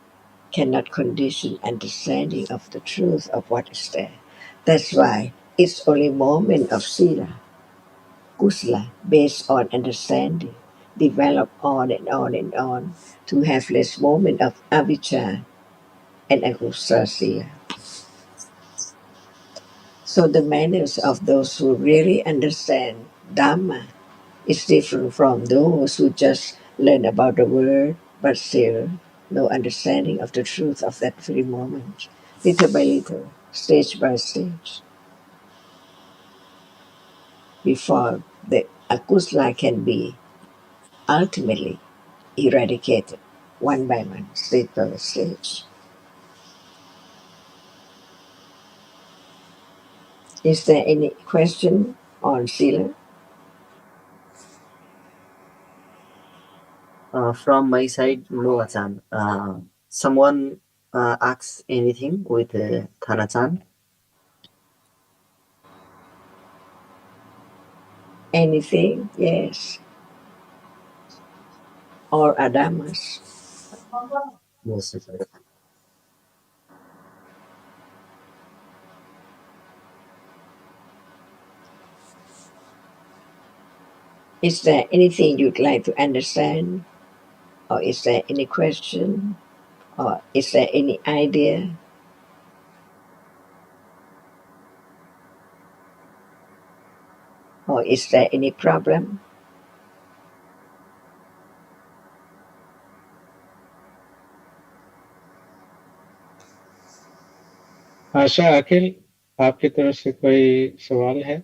cannot condition understanding of the truth of what is there. That's why it's only moment of sila, kusla, based on understanding, develop on and on and on to have less moment of avijja and akusla sila. So the manners of those who really understand Dhamma is different from those who just learn about the word but still no understanding of the truth of that very moment, little by little, stage by stage, before the akusla can be ultimately eradicated one by one, stage by stage. Is there any question on Sila? From my side, no, Ajahn. Someone asks anything with Thanachan? Anything? Yes. Or Adamas? Yes, Ajahn. Is there anything you'd like to understand? Or is there any question? Or is there any idea? Or is there any problem? आशा अखिल, आपकी तरफ से कोई सवाल है?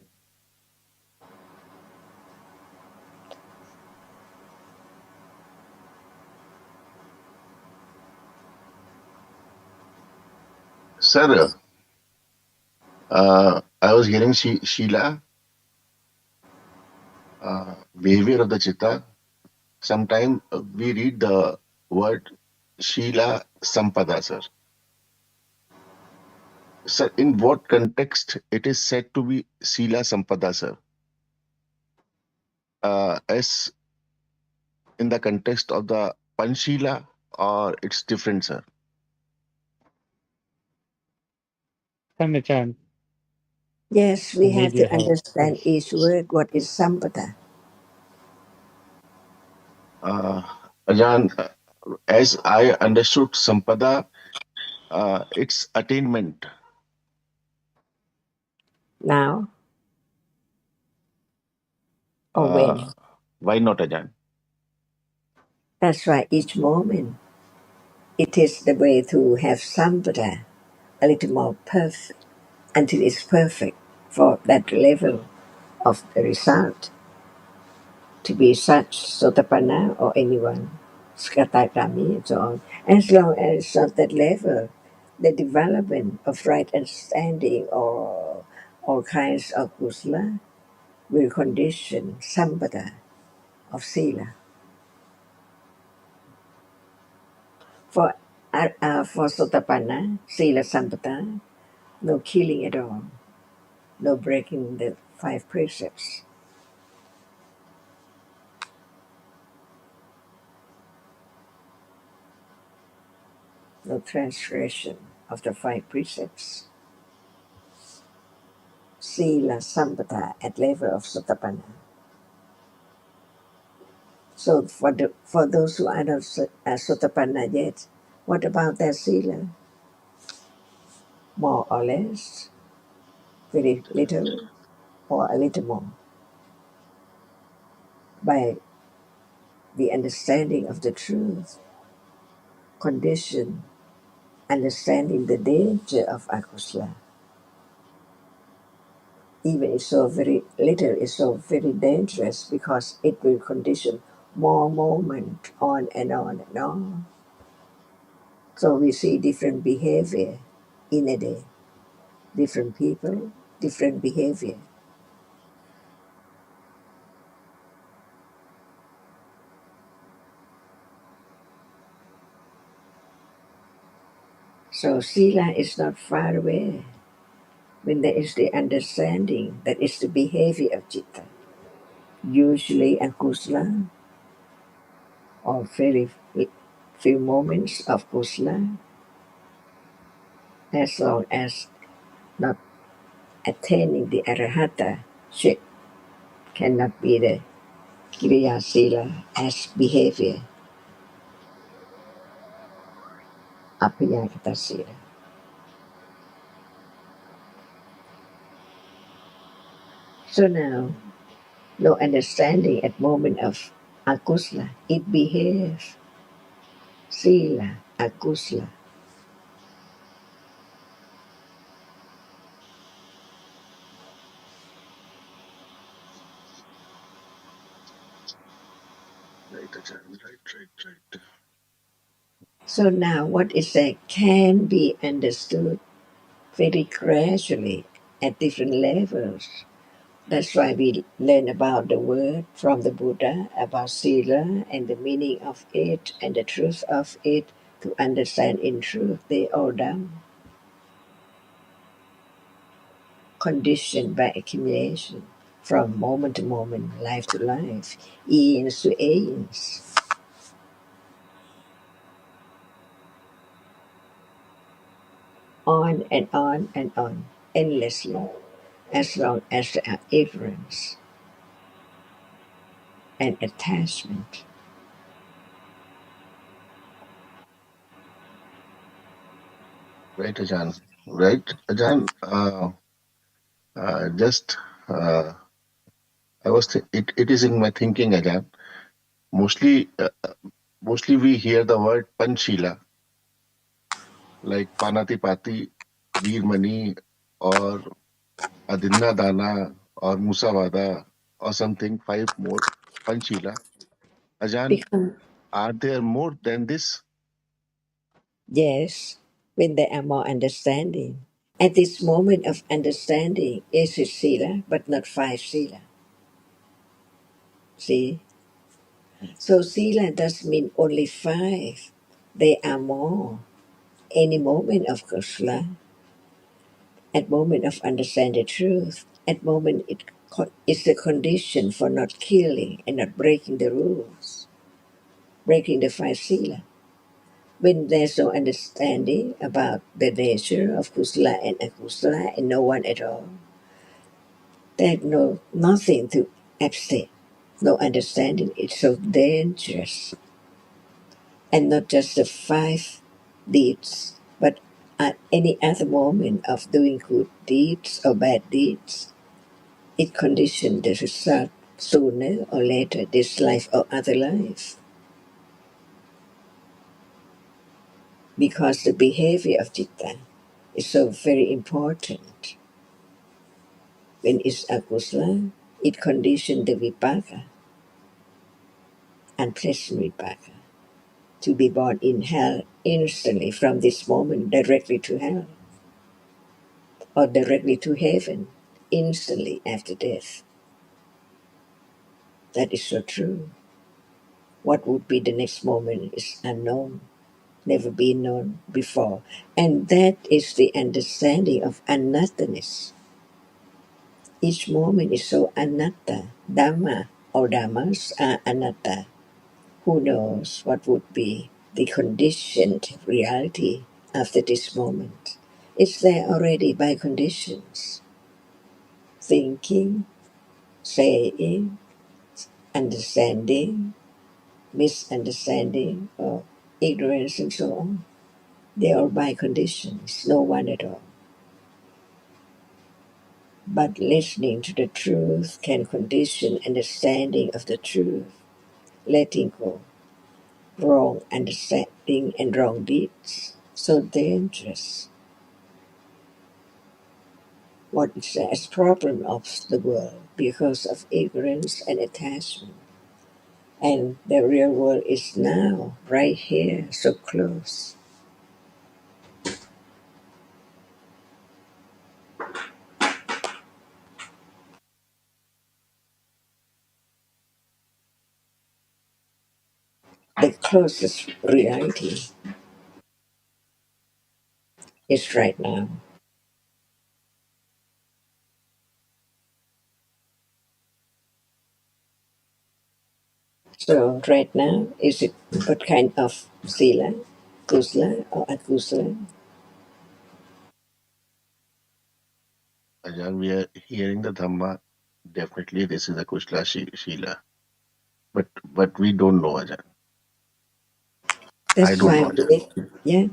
Sir, I was hearing Sheila, behavior of the chitta. Sometimes we read the word Sheila Sampada, sir. Sir, in what context it is said to be Sheila Sampada, sir? As in the context of the Panchila, or it's different, sir? Thanachan, Yes, I we have need your to help, understand please. each word. What is sampata? Uh, Ajan, as I understood Sampada, it's attainment. Now or Uh, when? why not, Ajan? That's why each moment it is the way to have sampata a little more perfect until it's perfect for that level of the result to be such Sotapanna or anyone, Skatagami and so on. As long as at that level, the development of right understanding or all kinds of kusala will condition sampata of sila. For Sotapanna, sila sampata, no killing at all, no breaking the five precepts, no transgression of the five precepts. Sila sampata at level of Sotapanna. So for those who are not Sotapanna yet, what about their sila? More or less, very little, or a little more, by the understanding of the truth, condition, understanding the danger of akusla. even it's so very little, is so very dangerous because it will condition more moment on and on and on. So we see different behavior in a day, different people, different behavior. So sila is not far away when there is the understanding that is the behavior of citta. Usually akusla or very few moments of kusla, as long as not attaining the arahata, shit cannot be the kriya sila as behavior, apayakata sila. So now, no understanding at moment of akusla, it behaves sila, akusla. Right, Ajahn. Right. So now what is that can be understood very gradually at different levels. That's why we learn about the word from the Buddha, about sila and the meaning of it and the truth of it to understand in truth they all done, conditioned by accumulation from moment to moment, life to life, eons to eons, on and on and on, endlessly, as long as there are ignorance and attachment. Right, Ajahn. Right, Ajahn. Just it is in my thinking, Ajahn. Mostly, mostly we hear the word Panchila, like Panatipati, Veermani, or Adinna Dana, or Musavada, or something, five more. Panchila. Ajahn, Because, are there more than this? yes, when there are more understanding. At this moment of understanding, is it sila, but not five sila. See? So sila does mean only five. They are more. Any moment of kusala, at moment of understanding the truth, at moment it is the condition for not killing and not breaking the rules, breaking the five sila. When there's no understanding about the nature of kusala and akusala and no one at all, there's nothing to abstain. No understanding. It's so dangerous. And not just the five deeds, but at any other moment of doing good deeds or bad deeds, it conditions the result sooner or later, this life or other life. Because the behavior of citta is so very important. When it's akusala, it conditions the vipaka, unpleasant vipaka, to be born in hell instantly from this moment directly to hell or directly to heaven instantly after death. That is so true. What would be the next moment is unknown, never been known before. And that is the understanding of anatthaness. Each moment is so anatta. Dhamma or dhammas are anatta. Who knows what would be the conditioned reality after this moment? It's there already by conditions. Thinking, saying, understanding, misunderstanding, or ignorance, and so on. They are by conditions, no one at all. But listening to the truth can condition understanding of the truth, letting go, wrong understanding and wrong deeds. So dangerous. what is the problem of the world because of ignorance and attachment. And the real world is now, right here, so close. The closest reality is right now. So right now, is it what kind of sila? Kusla or akusla? Ajahn, we are hearing the Dhamma. Definitely, this is a Kushla Shila. But we don't know, Ajahn. I That's don't why know, Ajahn.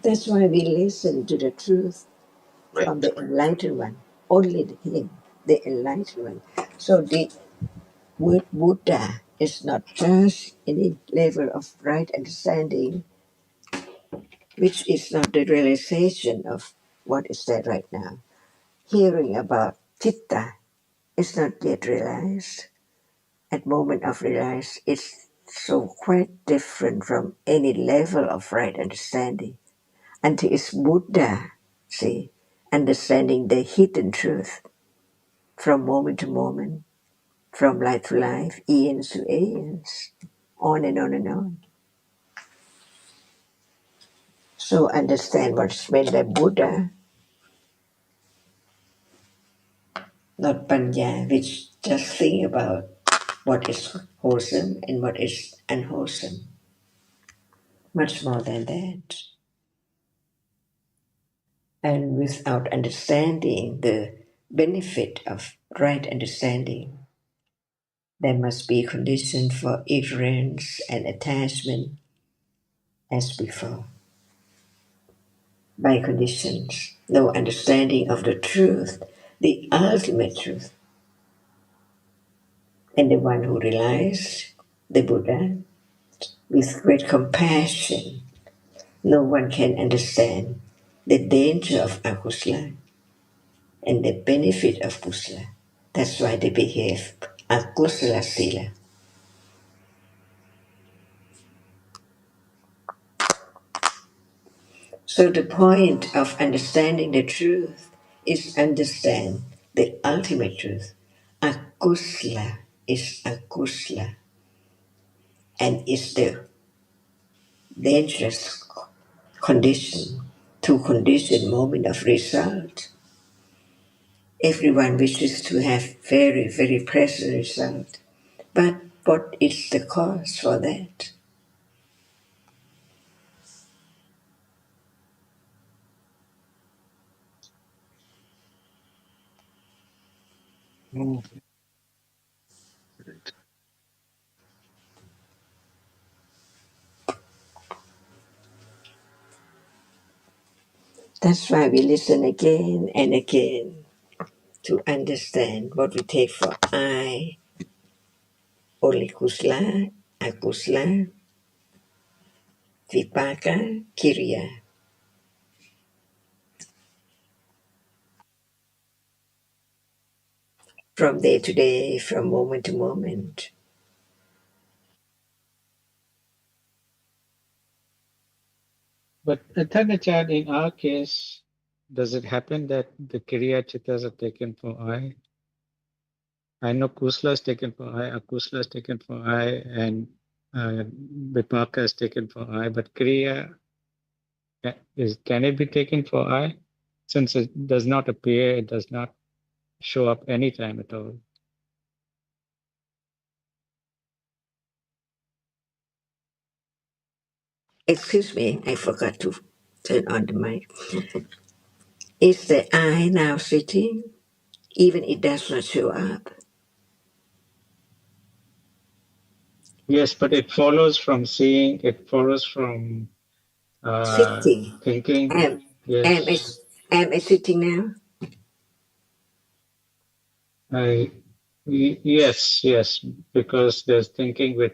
that's why we listen to the truth Right. from the enlightened one. Only him, the enlightened one. So the word Buddha is not just any level of right understanding, which is not the realization of what is there right now. Hearing about Chitta is not yet realized. At moment of realize, it's so quite different from any level of right understanding. Until it's Buddha, see, understanding the hidden truth from moment to moment, from life to life, eons to eons, on and on and on. So understand what's meant by Buddha, not Panya, which just think about what is wholesome and what is unwholesome. Much more than that. And without understanding the benefit of right understanding, there must be condition for ignorance and attachment as before. By conditions, no understanding of the truth, the ultimate truth, and the one who relies, the Buddha, with great compassion. No one can understand the danger of akusala and the benefit of kusala. That's why they behave akusala sila. So the point of understanding the truth is understand the ultimate truth. Akusala is akusala and is the dangerous condition to condition moment of result. Everyone wishes to have very, very present result. But what is the cause for that? Mm. Right. That's why we listen again and again to understand what we take for I, only kusla, akusla, vipaka, kiriya. From day to day, from moment to moment. But Athanachan, in our case, does it happen that the Kriya Chittas are taken for I? I know Kusla is taken for I, Akusla is taken for I, and Vipaka is taken for I, but Kriya can it be taken for I? Since it does not appear, it does not show up anytime at all. Excuse me, I forgot to turn on the mic. Is the I now sitting? Even it does not show up. Yes, but it follows from seeing, it follows from Sitting. thinking. Am, am, I, Yes, am I sitting now? I, yes, because there's thinking with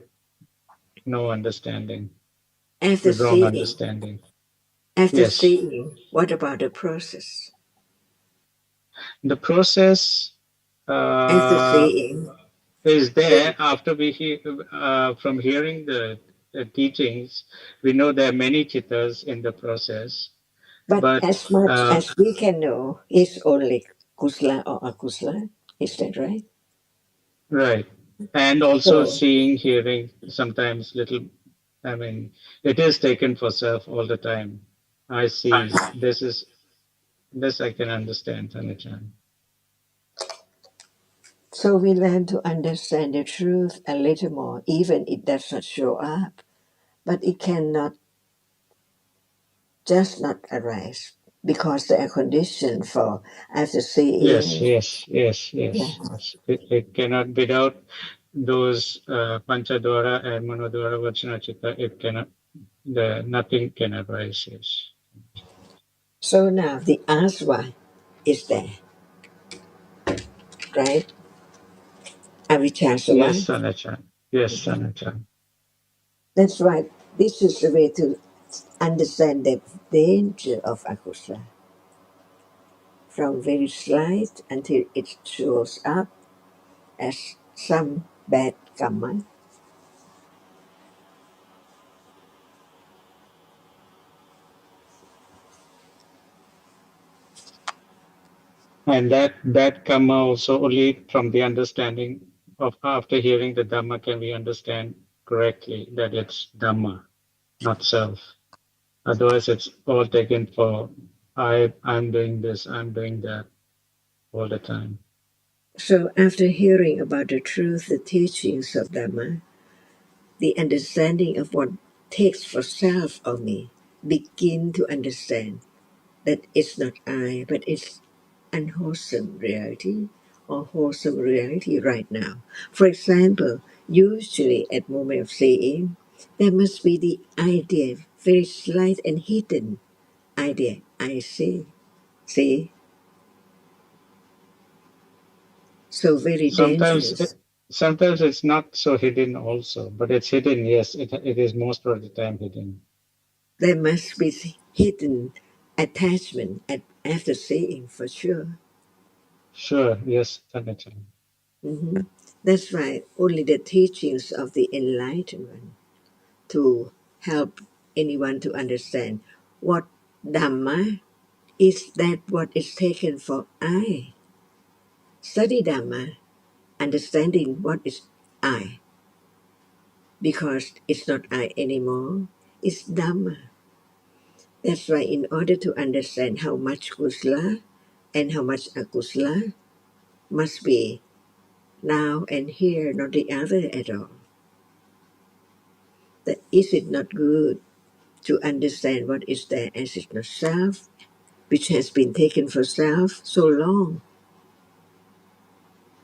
no understanding, After with wrong seeing, understanding. after Yes, seeing, what about the process? The process After uh, seeing, is there then, after we hear from hearing the teachings. We know there are many chittas in the process, but but as much as we can know, is only kusla or akusla. Is that right? right, and also So, seeing, hearing, sometimes little. I mean, it is taken for self all the time. I see. This I can understand, Sanachan. so we learn to understand the truth a little more, even it does not show up, but it cannot just not arise because there are conditions for after Yes, seeing. yes, yes, Yeah. yes, yes. It cannot, without those Panchadwara and Manodwara Vachana Chitta, it cannot, nothing can arise. Yes. So now the aswa is there, right? Yes, Avichasava. Sanachan. Yes, Sanachan. That's right. This is the way to understand the danger of akusla, from very slight until it shows up as some bad karma. And that karma also only from the understanding of after hearing the Dhamma can we understand correctly that it's Dhamma, not self. Otherwise, it's all taken for I'm doing this, I'm doing that all the time. So after hearing about the truth, the teachings of Dhamma, the understanding of what takes for self of me, begin to understand that it's not I, but it's unwholesome reality or wholesome reality right now. For example, usually at moment of seeing, there must be the idea, very slight and hidden idea, I see, so very Sometimes, dangerous. sometimes it's not so hidden also, but it's hidden. Yes, it is most of the time hidden. There must be hidden attachment after seeing for sure. Sure. Yes, Tanachan. Mhm. That's right. Only the teachings of the enlightened one to help anyone to understand what Dhamma is, that what is taken for I. Study Dhamma, understanding what is I, because it's not I anymore, it's Dhamma. That's why in order to understand how much kusla and how much akusla must be now and here, not the other at all. That is it not good to understand what is there as is not self, which has been taken for self so long.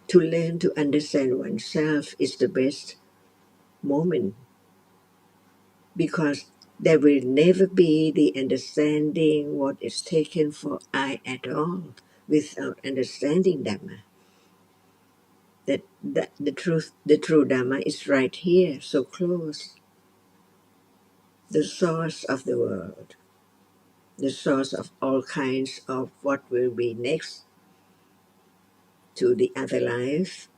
To learn to understand oneself is the best moment because there will never be the understanding what is taken for I at all without understanding Dhamma. That the true Dhamma is right here, so close, the source of the world, the source of all kinds of what will be next to the other life.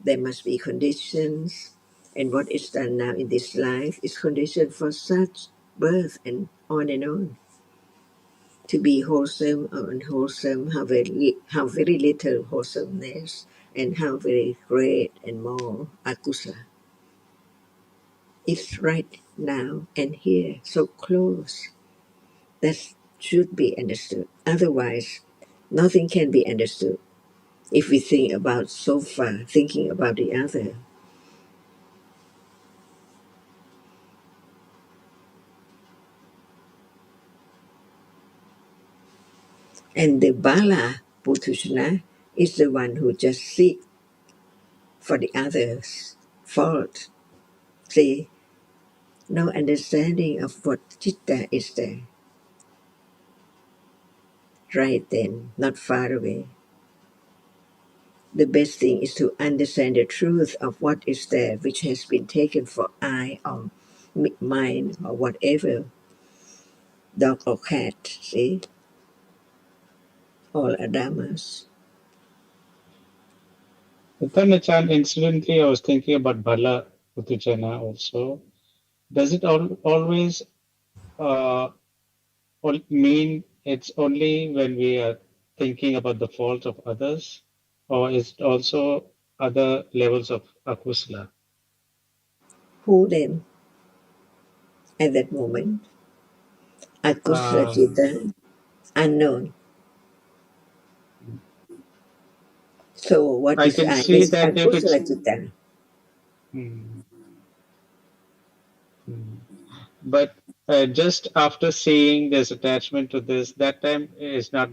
There must be conditions, and what is done now in this life is conditioned for such birth and on. To be wholesome or unwholesome, how very little wholesomeness, and how very great and more akusla. It's right now and here, so close. That should be understood. Otherwise, nothing can be understood. If we think about so far, thinking about the other. And the Bala Putushna is the one who just seek for the other's fault. See, no understanding of what Chitta is there, right then, not far away. The best thing is to understand the truth of what is there, which has been taken for I or mine or whatever, dog or cat, see? all are dhammas. Then incidentally, I was thinking about Bala Uttejana also. Does it always uh, mean it's only when we are thinking about the fault of others, or is it also other levels of akusala? Who then, at that moment, akusala Um, citta, unknown. So what I is can I? see Is that if it's akusala citta. hmm, hmm. But just after seeing this attachment to this, that time is not,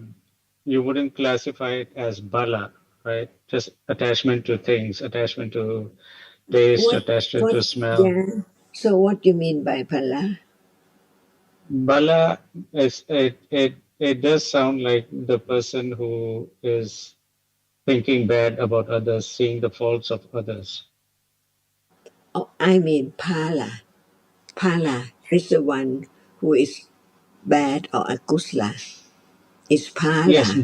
you wouldn't classify it as bala, right? Just attachment to things, attachment to taste, What, attachment what, to smell. yeah. So what you mean by pala? Bala is, it does sound like the person who is thinking bad about others, seeing the faults of others. Oh, I mean pala. Pala is the one who is bad or akusla. It's Yes, pala.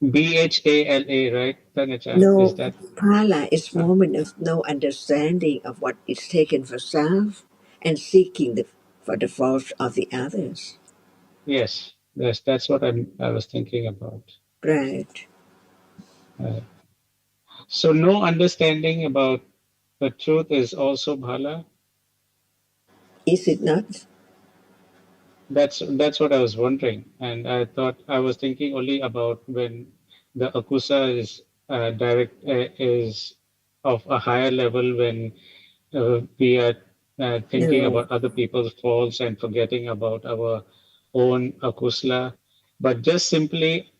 Bhala, right, Tanachan? Is No, that? pala is Uh, moment of no understanding of what is taken for self and seeking for the faults of the others. yes, yes, that's what I was thinking about. Right. Uh, so no understanding about the truth is also bhala. Is it not? That's what I was wondering, and I thought I was thinking only about when the akusa is direct is of a higher level when we are thinking No. about other people's faults and forgetting about our own akusla, but just simply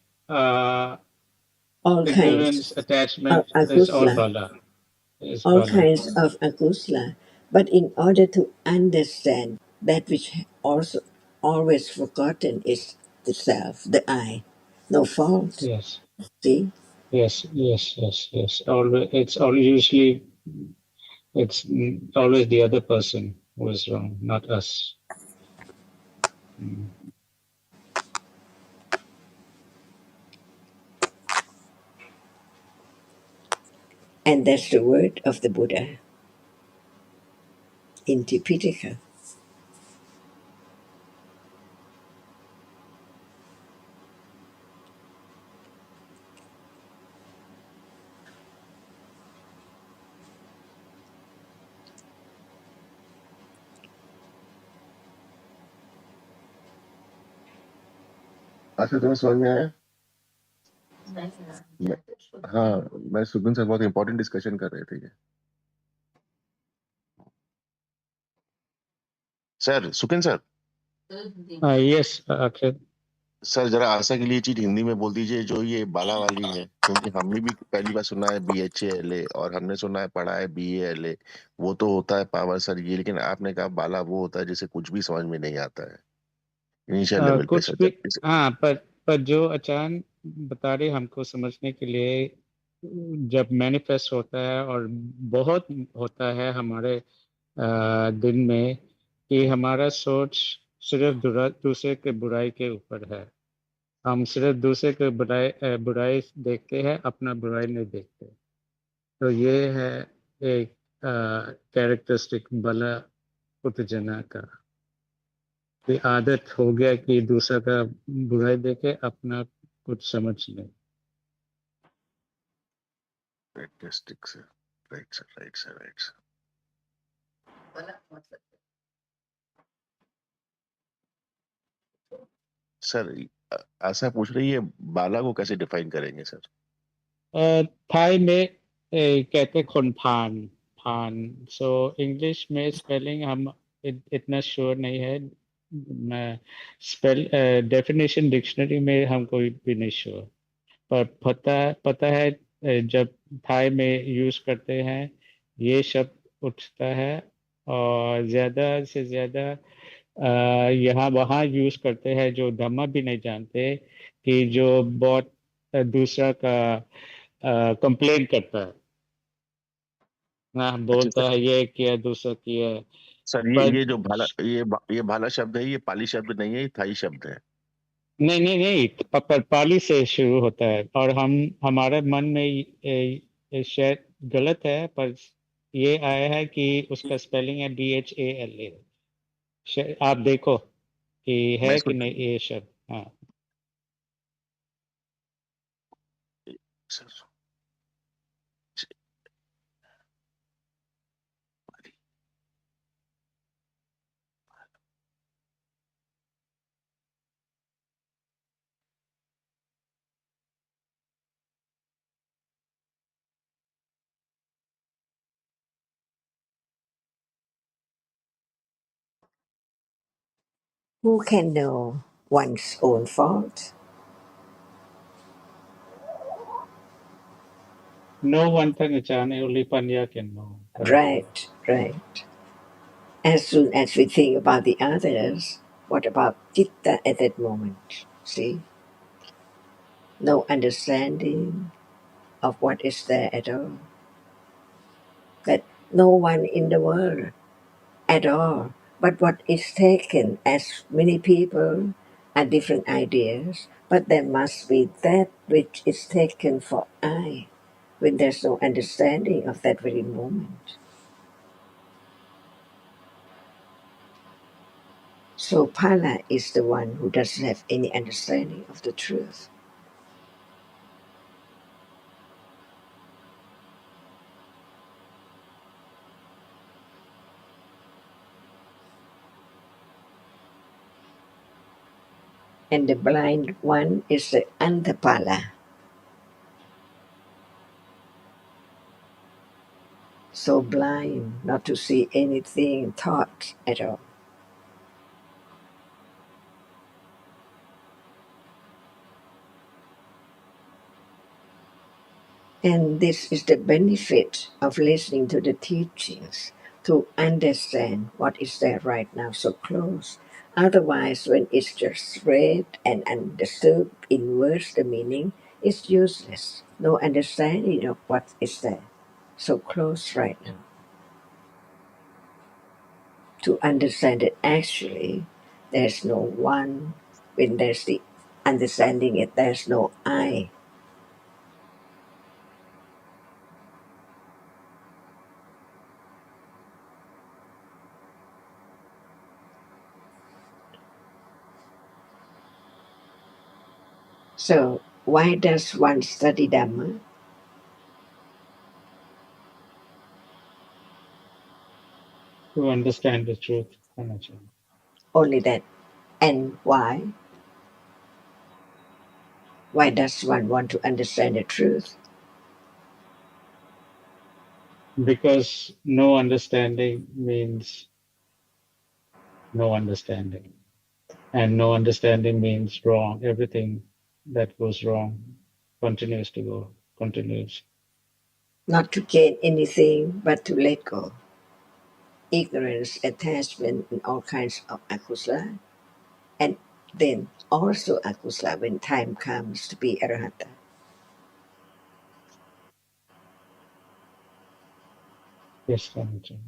All kinds ignorance, attachment of is all akusla. bala. Is All bala. kinds of akusla. But in order to understand that which also always forgotten is the self, the I. No fault. Yes, See? yes, yes, yes, yes. Always, it's all usually it's always the other person who is wrong, not us. Mm. And that's the word of the Buddha in Tipitaka. अच्छा तुम्हें समझ में आया? मैं, हाँ मैं सुगुन से बहुत इंपॉर्टेंट डिस्कशन कर रहे थे ये. सर सुकिन सर, Yes, Akhil. सर जरा आशा के लिए चीज हिंदी में बोल दीजिए जो ये बाला वाली है, क्योंकि हमने भी पहली बार सुना है BHALA और हमने सुना है पढ़ा है BALA. वो तो होता है पावर सर ये, लेकिन आपने कहा बाला वो होता है जिसे कुछ भी समझ में नहीं आता है इनिशियल लेवल पे कुछ सर. भी, हाँ, पर जो अचान बता रहे हमको समझने के लिए, जब मैनिफेस्ट होता है और बहुत होता है हमारे दिन में कि हमारा सोच सिर्फ दूसरे के बुराई के ऊपर है, हम सिर्फ दूसरे के बुराई देखते हैं, अपना बुराई नहीं देखते. तो ये है एक कैरेक्टरिस्टिक बला उत्तेजना का, कि आदत हो गया कि दूसरा का बुराई देखे, अपना कुछ समझ ले. Fantastic sir. Right sir, right sir, right sir. Sir Asha पूछ रही है बाला को कैसे डिफाइन करेंगे सर? थाई में कहते खुनफान, फान. सो इंग्लिश में स्पेलिंग हम इतना श्योर नहीं है. मैं स्पेल डेफिनेशन डिक्शनरी में हम कोई भी नहीं श्योर, पर पता पता है जब थाई में यूज करते हैं ये शब्द उठता है, और ज्यादा से ज्यादा यहाँ वहाँ यूज करते हैं जो धम्मा भी नहीं जानते, कि जो बहुत दूसरा का कंप्लेन करता है, ना अच्छा बोलता सर. है ये किया दूसरा किया. सर पर ये जो भाला, ये भाला शब्द है, ये पाली शब्द नहीं है, ये थाई शब्द है. नहीं नहीं नहीं, पाली से शुरू होता है, और हम हमारे मन में ये शायद गलत है, पर ये आया है कि उसका स्पेलिंग है DHALA। आप देखो कि मैं है इसको कि नहीं ये शब्द। हाँ, Who can know one's own fault? no one can chane, only Panya can know. Right, right. As soon as we think about the others, what about Chitta at that moment? See? No understanding of what is there at all. That no one in the world at all. But what is taken as many people are different ideas, but there must be that which is taken for I, when there's no understanding of that very moment. So Pala is the one who doesn't have any understanding of the truth. And the blind one is the Antapala, so blind not to see anything thought at all. And this is the benefit of listening to the teachings, to understand what is there right now so close. Otherwise, when it's just read and understood in words, the meaning is useless. No understanding of what is there so close right now. To understand it actually, there's no one. When there's the understanding it, there's no I. So why does one study Dhamma? To understand the truth. Anachan. Only that. And why? Why does one want to understand the truth? Because no understanding means no understanding. And no understanding means wrong. Everything that goes wrong continues to go, continues. Not to gain anything, but to let go. Ignorance, attachment, and all kinds of akusala. And then also akusala when time comes to be arahata. Yes, Anachan.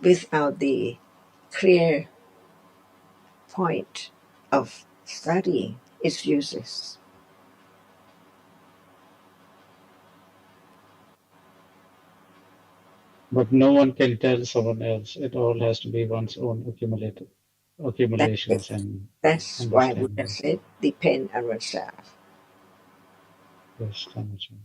Without the clear point of study, it's useless. But no one can tell someone else. It all has to be one's own That's it. accumulations and That's why Buddha understanding. said, depend on oneself. Yes, Anachan.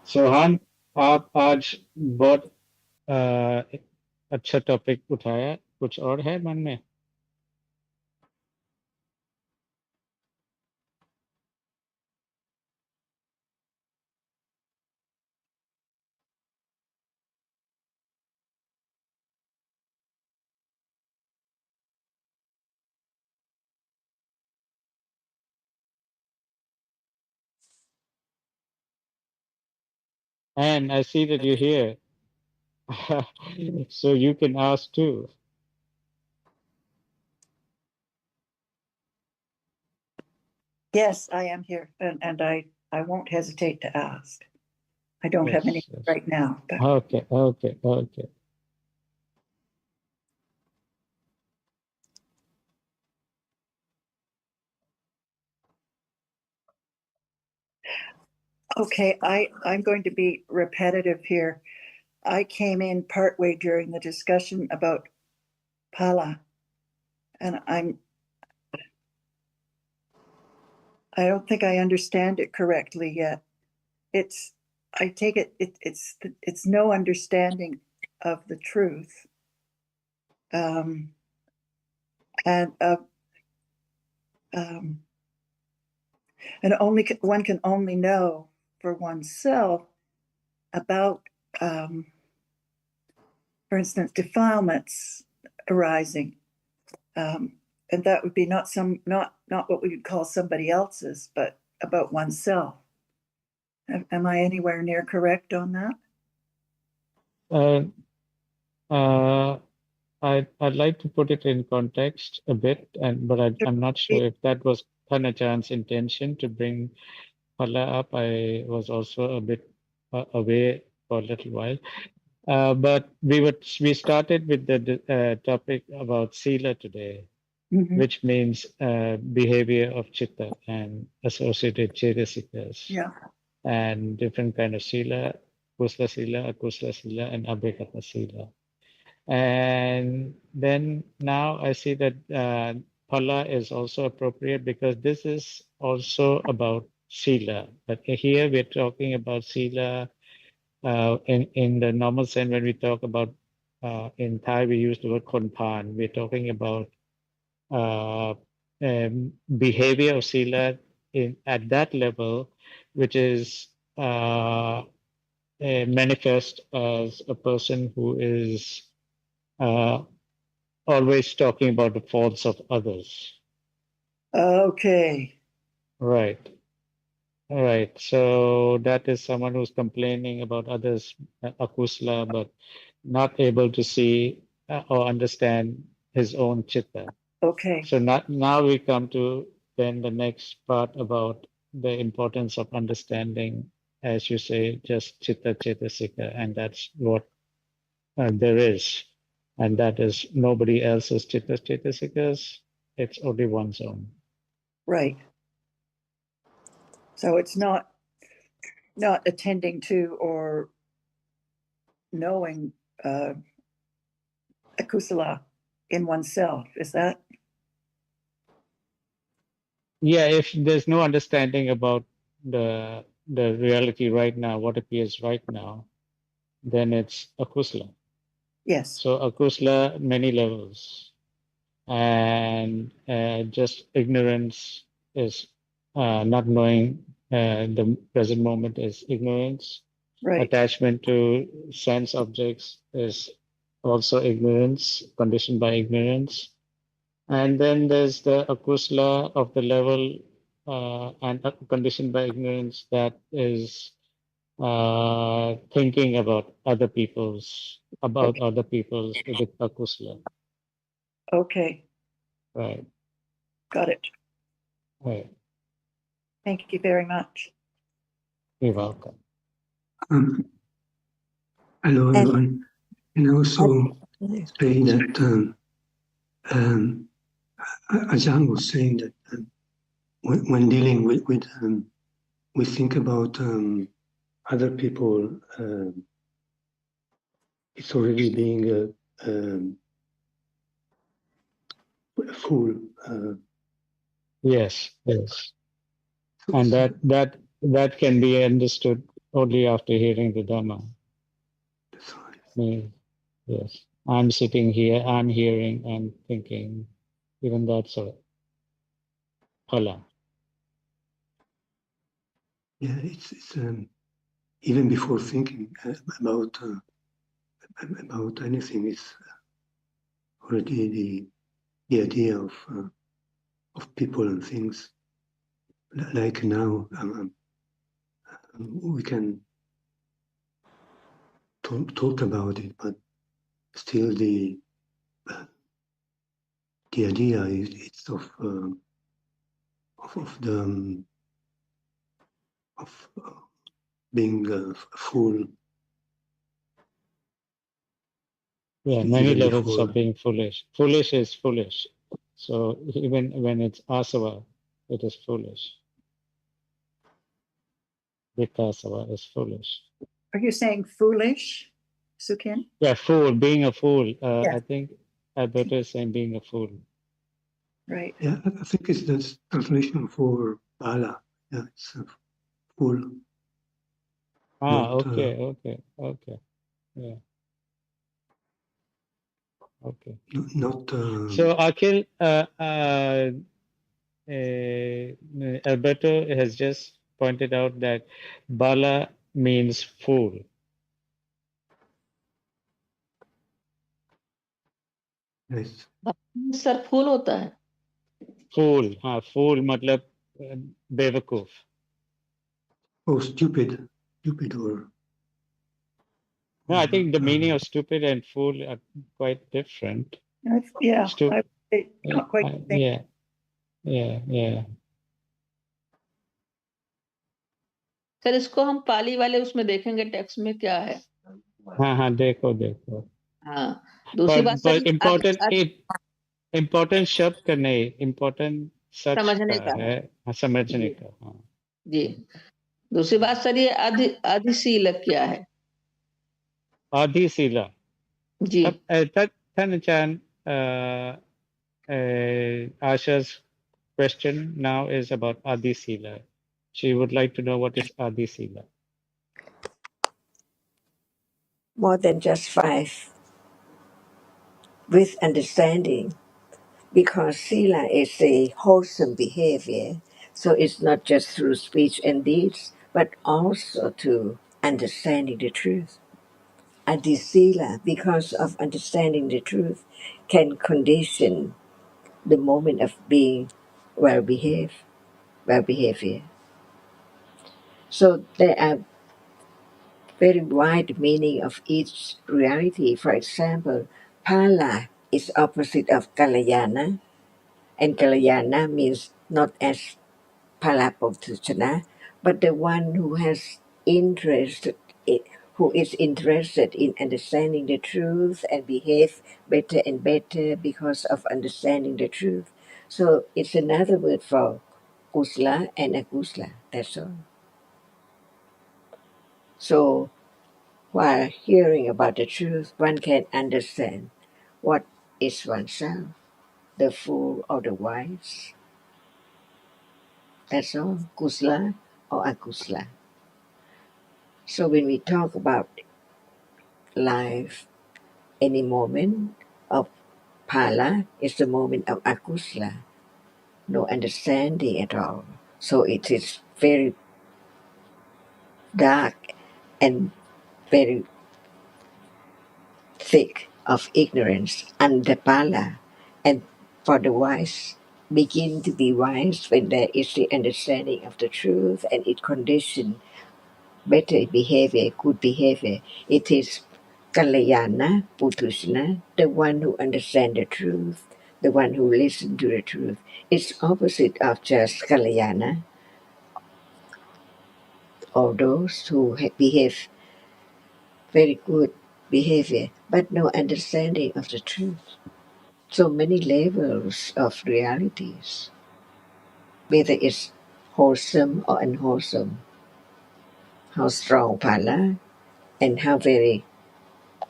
So Han, आप आज बहुत अच्छा topic उठाया। कुछ और है मन में? And I see that you're here. So you can ask too. Yes, I am here, and I won't hesitate to ask. I don't have any Yes, yes. right now, but Okay, okay, okay. okay. I'm going to be repetitive here. I came in partway during the discussion about pala, and I don't think I understand it correctly yet. It's I take it, it's no understanding of the truth, um, and um, and only one can only know for oneself about, um, for instance, defilements arising, and that would be not what we would call somebody else's, but about oneself. Am I anywhere near correct on that? Uh, uh, I'd like to put it in context a bit, but I'm not sure if that was Panachan's intention to bring Pala up. I was also a bit away for a little while. But we started with the topic about sila today, Mm-hmm. which means behavior of chitta and associated chetasikas, Yeah. and different kind of sila, kusla sila, akusla sila, and abhikata sila. And then now I see that phala is also appropriate because this is also about sila. But here we're talking about sila in the normal sense. When we talk about in Thai, we use the word konpan. We're talking about uh, behavior of sila at that level, which is manifest as a person who is uh, always talking about the faults of others. Okay. Right. Right. So that is someone who's complaining about others, akusla, but not able to see or understand his own chitta. Okay. So now we come to then the next part about the importance of understanding, as you say, just chitta chetasika, and that's what there is. And that is nobody else's chitta chetasikas, it's only one's own. Right. So it's not attending to or knowing akusala in oneself. Is that? Yeah, if there's no understanding about the reality right now, what appears right now, then it's akusla. Yes. So akusla, many levels, and just ignorance is not knowing the present moment is ignorance. Right. Attachment to sense objects is also ignorance, conditioned by ignorance. And then there's the akusla of the level and conditioned by ignorance that is thinking about other Okay. other people's with akusla. Okay. Right, Got it. right. Thank you very much. You're welcome. Hello, And everyone. And also say that Ajahn was saying that when dealing with we think about other people, it's already being a fool. Yes, yes. So, And that can be understood only after hearing the Dhamma. that's right. Yes. I'm sitting here, I'm hearing and thinking, even that's a phala. Yeah, it's even before thinking about anything, it's already the idea of people and things. Like now, we can talk about it, but still the idea is it's of the of being full. Yeah, many Even levels before. of being foolish. Foolish is foolish. So even when it's asava, it is foolish. Vikasava is foolish. Are you saying foolish, Sukin? Yeah, fool, being a fool. Yeah. I think Alberto is saying being a fool. Right. Yeah, I think it's the translation for bala. Yeah, it's full. Not, Okay. Yeah, okay. Not. So Akhil, Alberto has just pointed out that bala means fool. Yes. Sir fool होता है Fool, हाँ, fool मतलब बेवकूफ. Oh, stupid or. No, I think the meaning of stupid and fool are quite different. Yeah, Stu- not quite the same. yeah. Sir इसको हम पाली वाले उसमें देखेंगे टेक्स्ट में क्या है हाँ, देखो. हाँ दूसरी बात सर इम्पोर्टेंट शब्द का नहीं, इम्पोर्टेंट सच समझने का का है, समझने का. हाँ जी दूसरी बात सर ये अधिशीलक क्या है आधिशीला. जी Then Chan, Asha's question now is about Adisila. She would like to know what is Adisila. More than just 5 with understanding, because sila is a wholesome behavior, so it's not just through speech and deeds, but also to understanding the truth. Adisila, because of understanding the truth, can condition the moment of being well behavior. So there are very wide meaning of each reality. For example, Pala is opposite of Kalayana, and Kalayana means not as Palapotchana, but the one who has who is interested in understanding the truth and behave better and better because of understanding the truth. So it's another word for kusla and akusla. That's all. So while hearing about the truth, one can understand what is oneself, the fool or the wise. That's all, kusla or akusla. So when we talk about life, any moment of pala is the moment of akusla, no understanding at all. So it is very dark and very thick of ignorance under pala. And for the wise, begin to be wise when there is the understanding of the truth and it conditions better behavior, good behavior. It is Kalayana, Putusna, the one who understands the truth, the one who listens to the truth. It's opposite of just Kalayana, or those who behave very good behavior, but no understanding of the truth. So many levels of realities, whether it's wholesome or unwholesome, how strong Pala and how very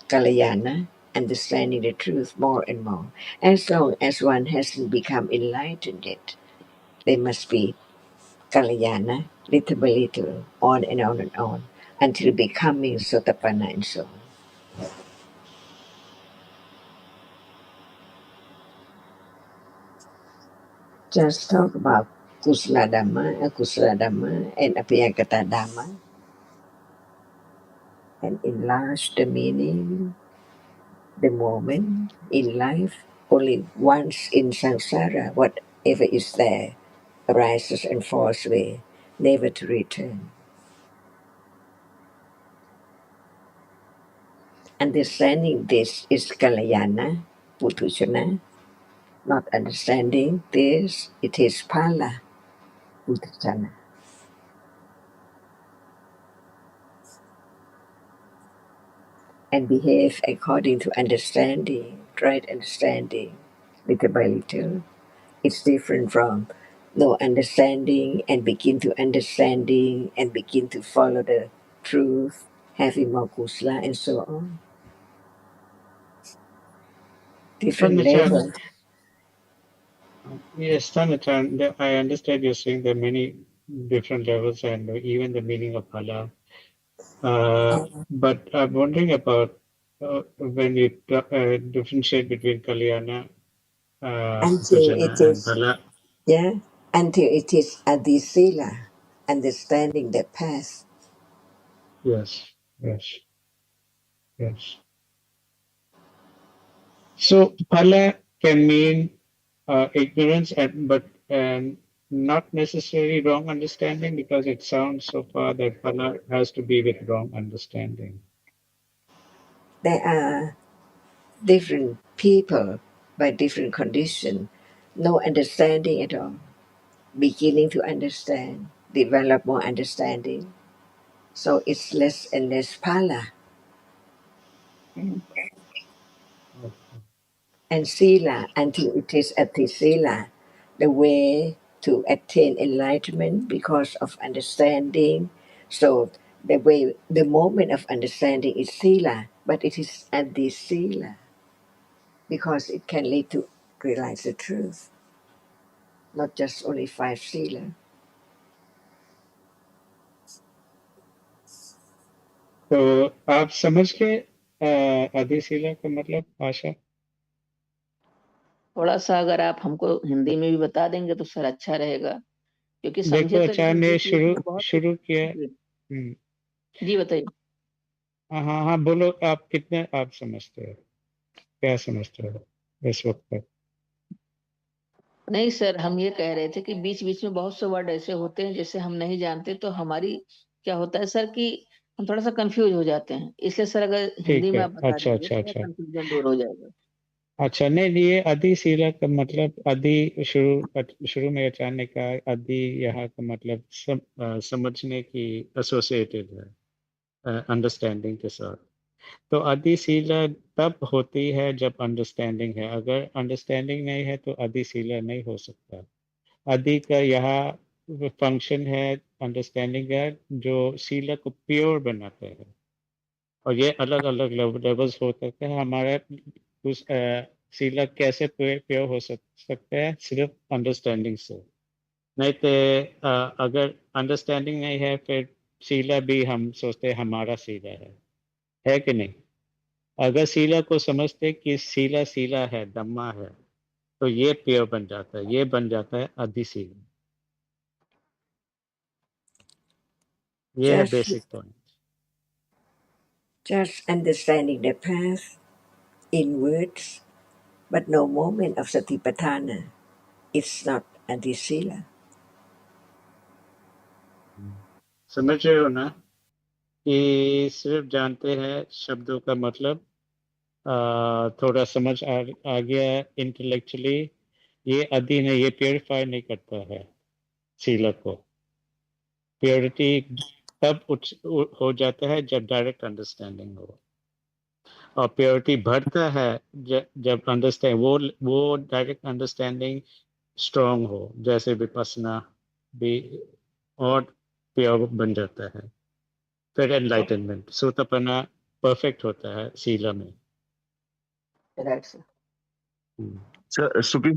Kalayana, understanding the truth more and more. As long as one hasn't become enlightened yet, there must be Kalayana, little by little, on and on, until becoming Sotapanna and so on. Just talk about Kusala Dhamma, Akusala Dhamma, and Apiyagata Dhamma, and enlarge the meaning, the moment in life, only once in samsara, whatever is there arises and falls away, never to return. Understanding this is Kalayana, Putushana. Not understanding this, it is Pala, Putushana. And behave according to understanding, right understanding, little by little. It's different from no understanding and begin to understanding and begin to follow the truth, having more kusla and so on. Different Tanachan, levels. yes, Tanachan, I understand you're saying there are many different levels and even the meaning of Allah. But I'm wondering about when you differentiate between Kalyana, Until it Puthujana, and is, Bala. yeah, until it is adisila, understanding the path. Yes, yes, yes. So Pala can mean ignorance, but not necessarily wrong understanding because it sounds so far that Pala has to be with wrong understanding. There are different people by different condition, no understanding at all, beginning to understand, develop more understanding. So it's less and less pala. And sila until it is sila, the way to attain enlightenment because of understanding. So the moment of understanding is sila, but it is sila because it can lead to realize the truth, not just only five sila. तो आप समझ गए अधिशीला का मतलब आशा? थोड़ा सा अगर आप हमको हिंदी में भी बता देंगे तो सर अच्छा रहेगा, क्योंकि देखो समझे तो आचार्य लेकिन ने बीच बीच शुरू में बहुत कुछ। शुरू किया। जी जी बताइए। हाँ हाँ हाँ, बोलो आप कितने आप समझते हो, क्या समझते हो इस वक्त तक? नहीं सर, हम ये कह रहे थे कि बीच बीच में बहुत से वर्ड ऐसे होते हैं जिसे हम नहीं जानते, तो हमारी क्या होता है सर कि हम थोड़ा सा कंफ्यूज हो जाते हैं, इसलिए सर अगर हिंदी ठीक में है, आप बता अच्छा देंगे अच्छा तो अच्छा कंफ्यूजन दूर हो जाएगा। अच्छा। नहीं नहीं, ये अधिशीला का मतलब अधि शुरू में आचार्य ने कहा अधि यहाँ का मतलब समझने की एसोसिएटेड है अंडरस्टैंडिंग के साथ। तो अधिशीला तब होती है जब अंडरस्टैंडिंग है, अगर अंडरस्टैंडिंग नहीं है तो अधिशीला नहीं हो सकता। अधि का यहाँ फंक्शन है अंडरस्टैंडिंग का, जो शीला को प्योर बनाते हैं। और ये अलग अलग लेवल्स हो सकते हैं। हमारा उस शीला कैसे प्योर हो सकता है? सिर्फ अंडरस्टैंडिंग से। नहीं तो अगर अंडरस्टैंडिंग नहीं है फिर शीला भी हम सोचते हैं हमारा शीला है कि नहीं? अगर शीला को समझते कि शीला शीला है, धम्मा है, तो ये प्योर बन जाता है, ये बन जाता है अधिशीला। ये है Just, basic point. just understanding the path in words, but no moment of satipatthana. It's not adisila. समझ रहे हो ना कि सिर्फ जानते हैं शब्दों का मतलब, थोड़ा समझ आ गया इंटेलेक्चुअली। ये अधीन है, ये प्योरीफाई नहीं करता है सीला को। प्योरिटी तब हो जाता है जब डायरेक्ट अंडरस्टैंडिंग हो, और प्योरिटी बढ़ता है जब अंडरस्टैंड वो डायरेक्ट अंडरस्टैंडिंग स्ट्रांग हो, जैसे विपස්සना भी, और प्योर बन जाता है। फिर एनलाइटनमेंट सोतपना परफेक्ट होता है सीला में। Right sir. Sir Supin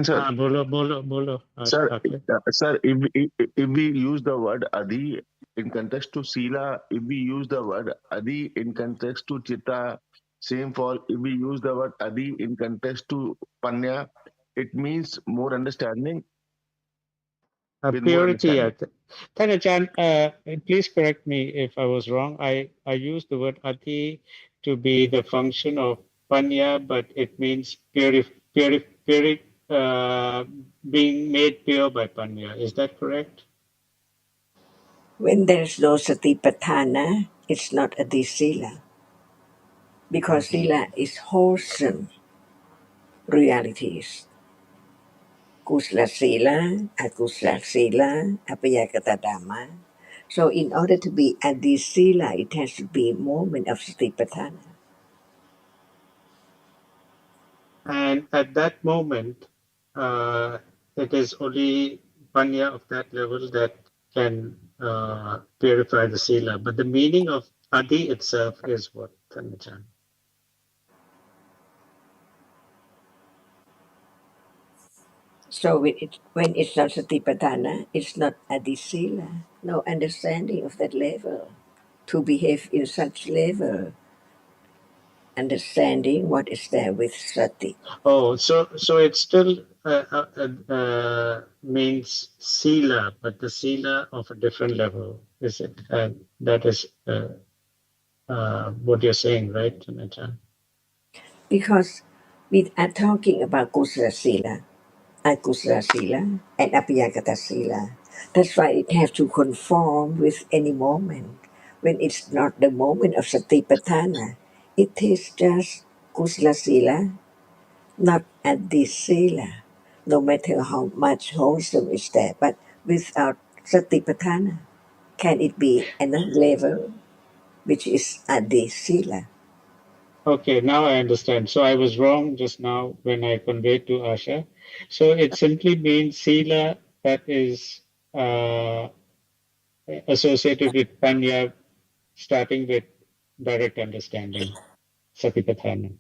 sir, हाँ बोलो बोलो बोलो sir, आखिर। sir, if we use the word adi in context to sila, if we use the word adi in context to chitta, same for if we use the word adi in context to panya, it means more understanding with more Purity, understanding. Tanachan, please correct me if I was wrong. I used the word ati to be the function of panya, but it means uh, being made pure by panya. Is that correct? Just, Purity. Purity, purity, purity, being made pure by panya. Is that correct? Is that correct? Is that correct? When there's no satipatthana, it's not a sila, because sila is wholesome realities. Kusala sila, akusala sila, apayakata dhamma. So in order to be sila, it has to be a moment of satipatthana. And at that moment, it is only panya of that level that can purify the sila. But the meaning of adi itself is what, Tanachan? So when it's not satipatthana, it's not sila. No understanding of that level. To behave in such level, understanding what is there with sati. Oh, so it still means sila, but the sila of a different level, is it? That is what you're saying, right, Tanachan? Because we are talking about kusala sila, akusala sila, and apiyagata sila. That's why it has to conform with any moment. When it's not the moment of satipatthana, it is just kusala sila, not sila. No matter how much wholesome is there, but without satipatthana, can it be another level which is sila? Okay, now I understand. So I was wrong just now when I conveyed to Asha. So it simply means sila that is associated with panya, starting with direct understanding, satipatthana.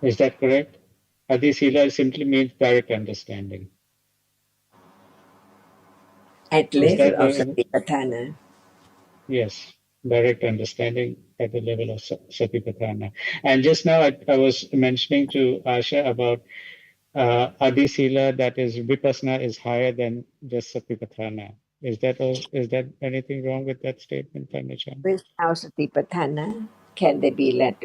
Is that correct? Adi sila simply means direct understanding. At Is level that of satipatthana, yes, direct understanding at the level of satipatthana. And just now I was mentioning to Asha about Adi Sila, that is Vipassana, is higher than just Satipatthana. Is that anything wrong with that statement, Tanachan? without satipatthana, can they be let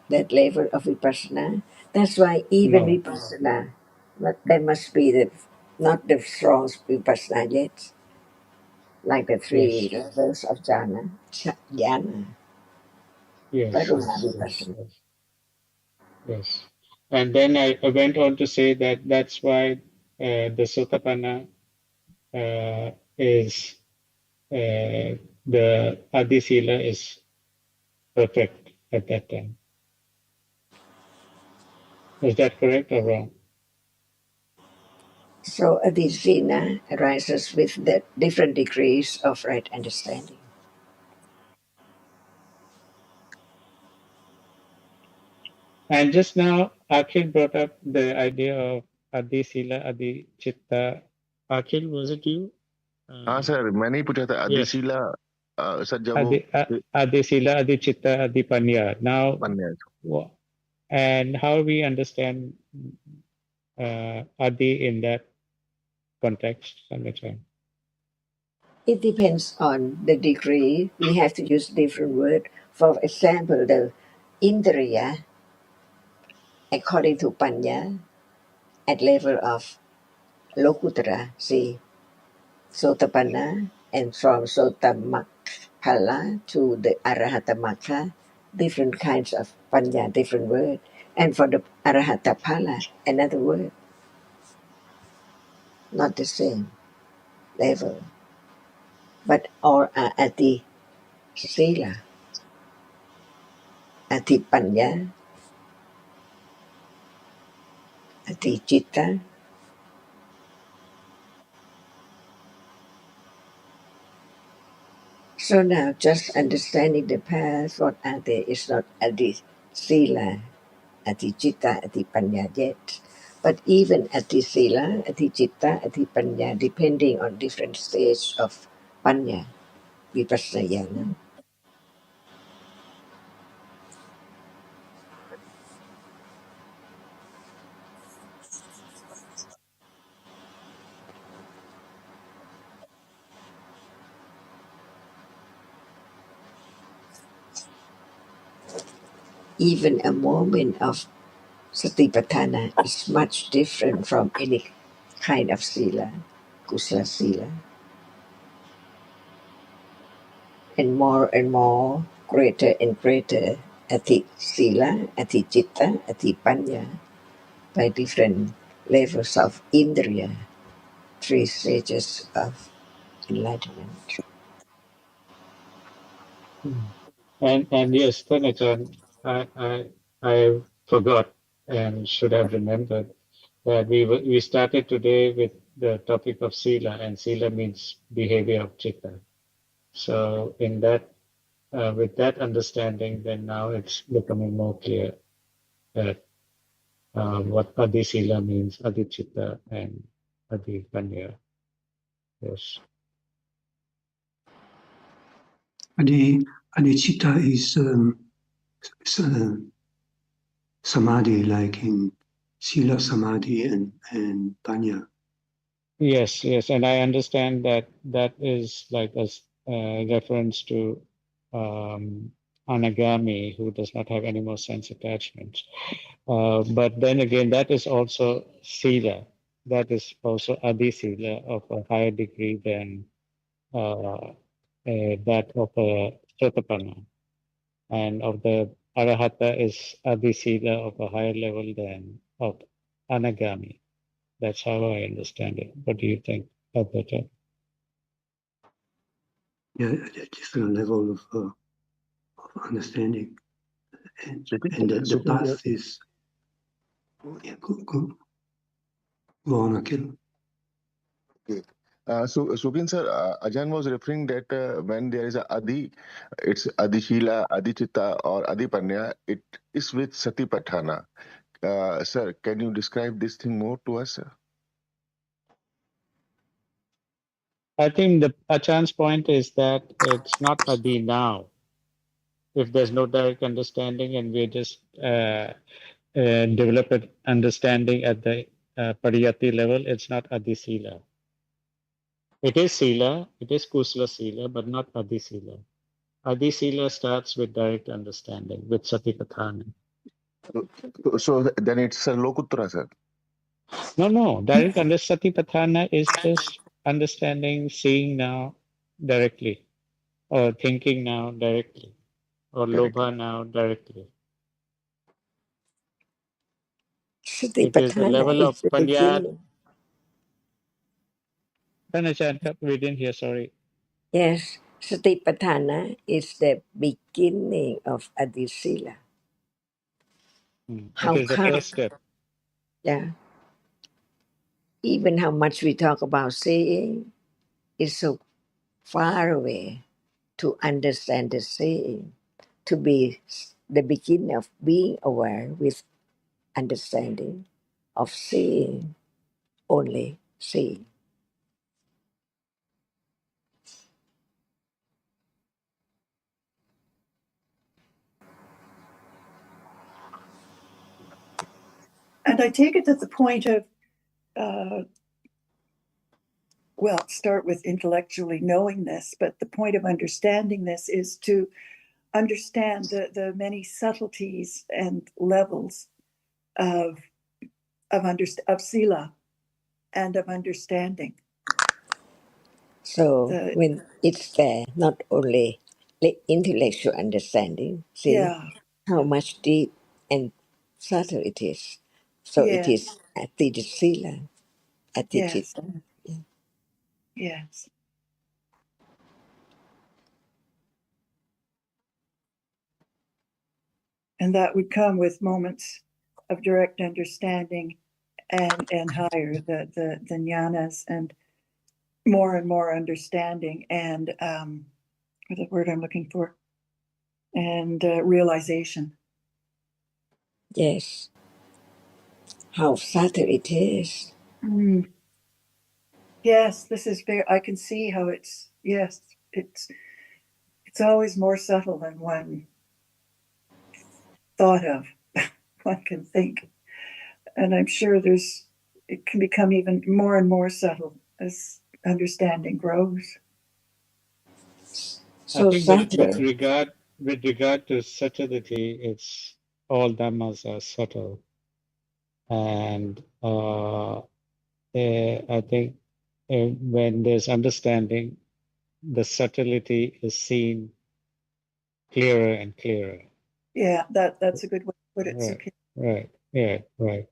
that level of vipassana? That's why even No. vipassana, but there must be the not the strong vipassana yet, like the three Yes. levels of jhana, Yes. paduma Yes. Yes. vipassana. Yes. Yes. And then I went on to say that that's why the Sotapanna is the Adi Sila is perfect at that time. Is that correct or wrong? So adhisina arises with the different degrees of right understanding. And just now, Akhil brought up the idea of Adi Sila, Adi Chitta. Akhil, was it you? हाँ Uh, sir, मैंने ही पूछा था yes. अधिशीला। Sir जब वो Adi, Adi Sila, Adi Chitta, Adi Panya. Now, पन्ने and how we understand Adi in that context? Sanachan? It depends on the degree. We have to use different word. For example, the indriya, according to Panya, at level of Lokuttara, see, Sotapanna, and from Sotamakhala to the Arahatamakha, different kinds of Panya, different word. And for the Arahatapala, another word, not the same level, but all are Ati Sila, Ati Panya, Ati Chitta. So now, just understanding the path, what are they, is not Adi Sila, Ati Chitta, Ati Panya yet. But even Ati Sila, Ati Chitta, Ati Panya, depending on different stage of Panya, Vipassana. Even a moment of Satipatthana is much different from any kind of Sila, Kusala Sila. and more, greater and greater, ati sila, ati citta, ati panya, by different levels of indriya, three stages of enlightenment. And yes, Thanachan, I forgot and should have remembered that we started today with the topic of sila, and sila means behavior of chitta. So in that, with that understanding, then now it's becoming more clear that what adi sila means, adi chitta and adi panya. Yes. Adicita is samadhi, like in Sila Samadhi and Panya. Yes, yes, and I understand that that is like a reference to anagami who does not have any more sense attachments. But then again, that is also sila. That is also adi sila of a higher degree than that of a sotapanna, and of the arahata is adi sila of a higher level than of anagami. That's how I understand it. What do you think, Advaita? Yeah, a different level of understanding. And the path is, yeah, go on, Akhil. Okay. So, Subin sir, Ajahn was referring that when there is a Adi, it's Adishila, Adichitta, or Adipanya, it is with Satipatthana. Sir, can you describe this thing more to us, sir? I think the Achan's point is that it's not adi now. If there's no direct understanding and we just develop an understanding at the pariyati level, it's not adi sila. It is sila, it is kusala sila, but not adi sila. Adi sila starts with direct understanding, with satipatthana. So then it's a Lokuttara, sir. No. Direct satipatthana is just understanding, seeing now directly, or thinking now directly, or Correct. lobha now directly. It is the Satipatthana level is of the panyat. beginning. We didn't hear, sorry. Yes, Satipatthana is the beginning of Adisila. It How is the come? first step. Yeah, even how much we talk about saying is so far away to understand the saying, to be the beginning of being aware with understanding of seeing, only seeing. And I take it that the point of, well, start with intellectually knowing this, but the point of understanding this is to understand the many subtleties and levels of of sila and of understanding. So The when it's there, not only the intellectual understanding, see yeah, how much deep and subtle it is. So it yes, is at the sila, at the yes, chitta. yes. And that would come with moments of direct understanding and higher the jnanas and more understanding and what's the word I'm looking for, and realization. Yes, how subtle it is. Mm. Yes, this is very. I can see how it's. Yes, it's always more subtle than one thought of. One can think, and I'm sure there's. It can become even more and more subtle as understanding grows. I So think with subtle. regard to subtlety, it's all dhammas are subtle. And I think when there's understanding, the subtlety is seen clearer and clearer. Yeah, that's a good way to put it. So, Right, yeah, right.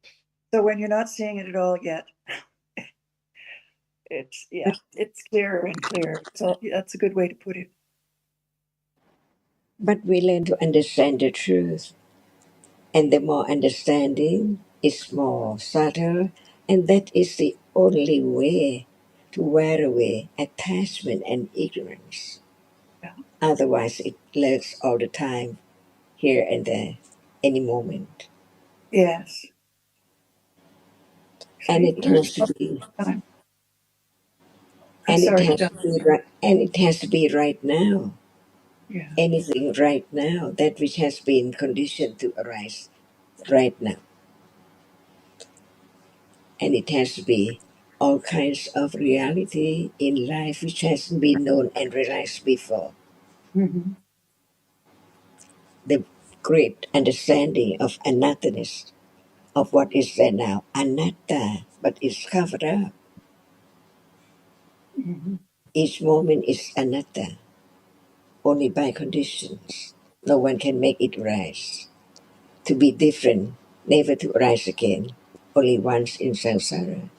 so when you're not seeing it at all yet, it's clearer and clearer. So that's a good way to put it. But we learn to understand the truth, and the more understanding is more subtle, and that is the only way to wear away attachment and ignorance. Yeah. Otherwise, it lurks all the time, here and there, any moment. Yes. And Say, it has to be, time. I'm and it sorry, has John. to be right, and it has to be right now. Yeah. Anything right now, that which has been conditioned to arise right now. And it has to be all kinds of reality in life which hasn't been known and realized before. Mm-hmm. The great understanding of anatthaness, of what is there now, anatta, but it's covered up. Mm-hmm. Each moment is anatta, only by conditions. No one can make it rise. To be different, never to rise again, only once in samsara.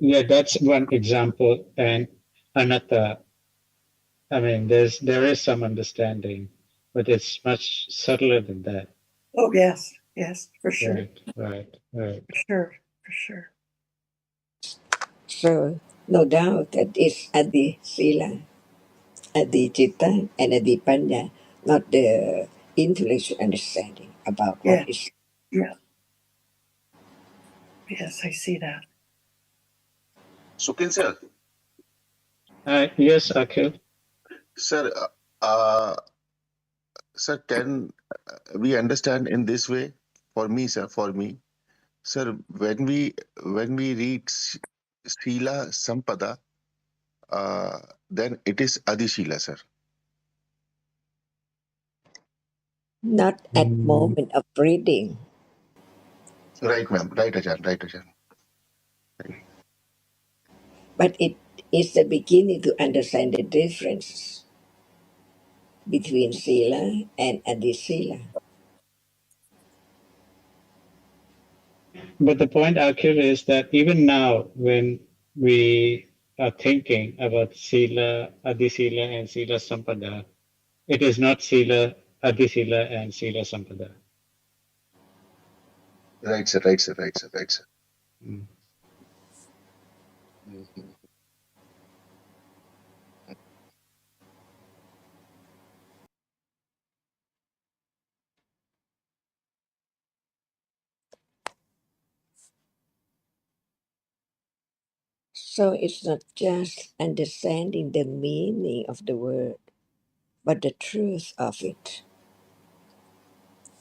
Yeah, that's one example. And anatta, I mean, there is some understanding, but it's much subtler than that. Oh, yes. Yes, for sure. Right, right, right. For sure. For sure. So, no doubt that is Adi Sila, Adi Chitta, and Adi Panya, not the intellectual understanding about what Yeah. is. Yeah. Yes, I see that. Sukin sir, Yes, Akhil. sir, uh, sir, can we understand in this way? For me, sir, for me, sir, when we read Sila Sampada, then it is Adishila, sir. Not at moment of reading, Right, ma'am. Right, Ajahn. Right, Ajahn. but it is the beginning to understand the difference between Sila and Adi Sila. But the point, Akhil, is that even now, when we are thinking about Sila, Adisila, and Sila Sampada, it is not Sila, Adisila, and Sila Sampada. Right, sir. Right, sir. Right, sir. Right, sir. Mm. Mhm. So it's not just understanding the meaning of the word, but the truth of it.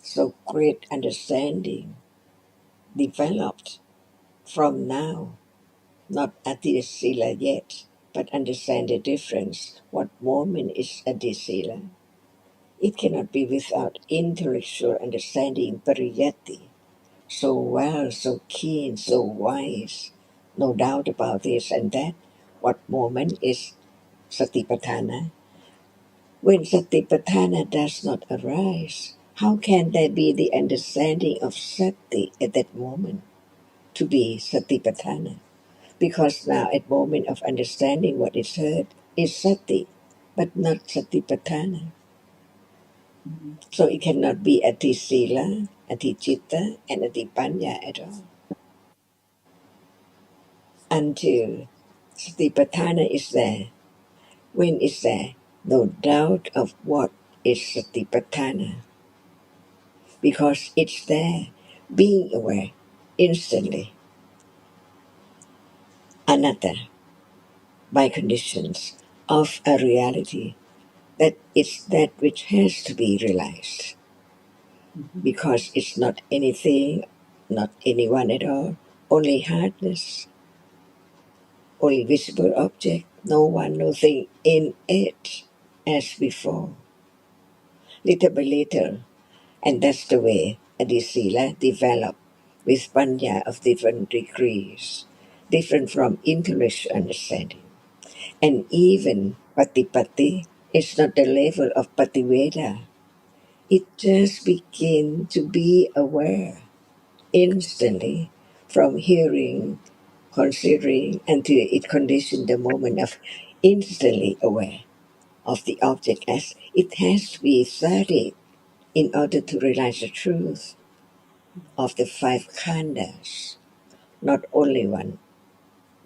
So great understanding developed from now, not Adi Sila yet, but understand the difference. What moment is Adi Sila? It cannot be without intellectual understanding, pariyati. So well, so keen, so wise. No doubt about this and that. What moment is Satipatthana? When Satipatthana does not arise, how can there be the understanding of Sati at that moment to be Satipatthana? Because now at moment of understanding what is heard is Sati, but not Satipatthana. Mm-hmm. So it cannot be Ati Sila, Ati Chitta, and Ati Panya at all. Until Satipatthana is there. When is there? No doubt of what is Satipatthana. Because it's there, being aware instantly, anatta, by conditions of a reality that it's that which has to be realized. Mm-hmm. Because it's not anything, not anyone at all, only hardness, only visible object, no one, no thing in it as before, little by little. And that's the way Adisila developed with panya of different degrees. different from intellectual understanding. And even patipati is not the level of pativeda. It just begins to be aware instantly from hearing, considering, until it conditions the moment of instantly aware of the object as it has to be studied in order to realize the truth of the five khandas, not only one,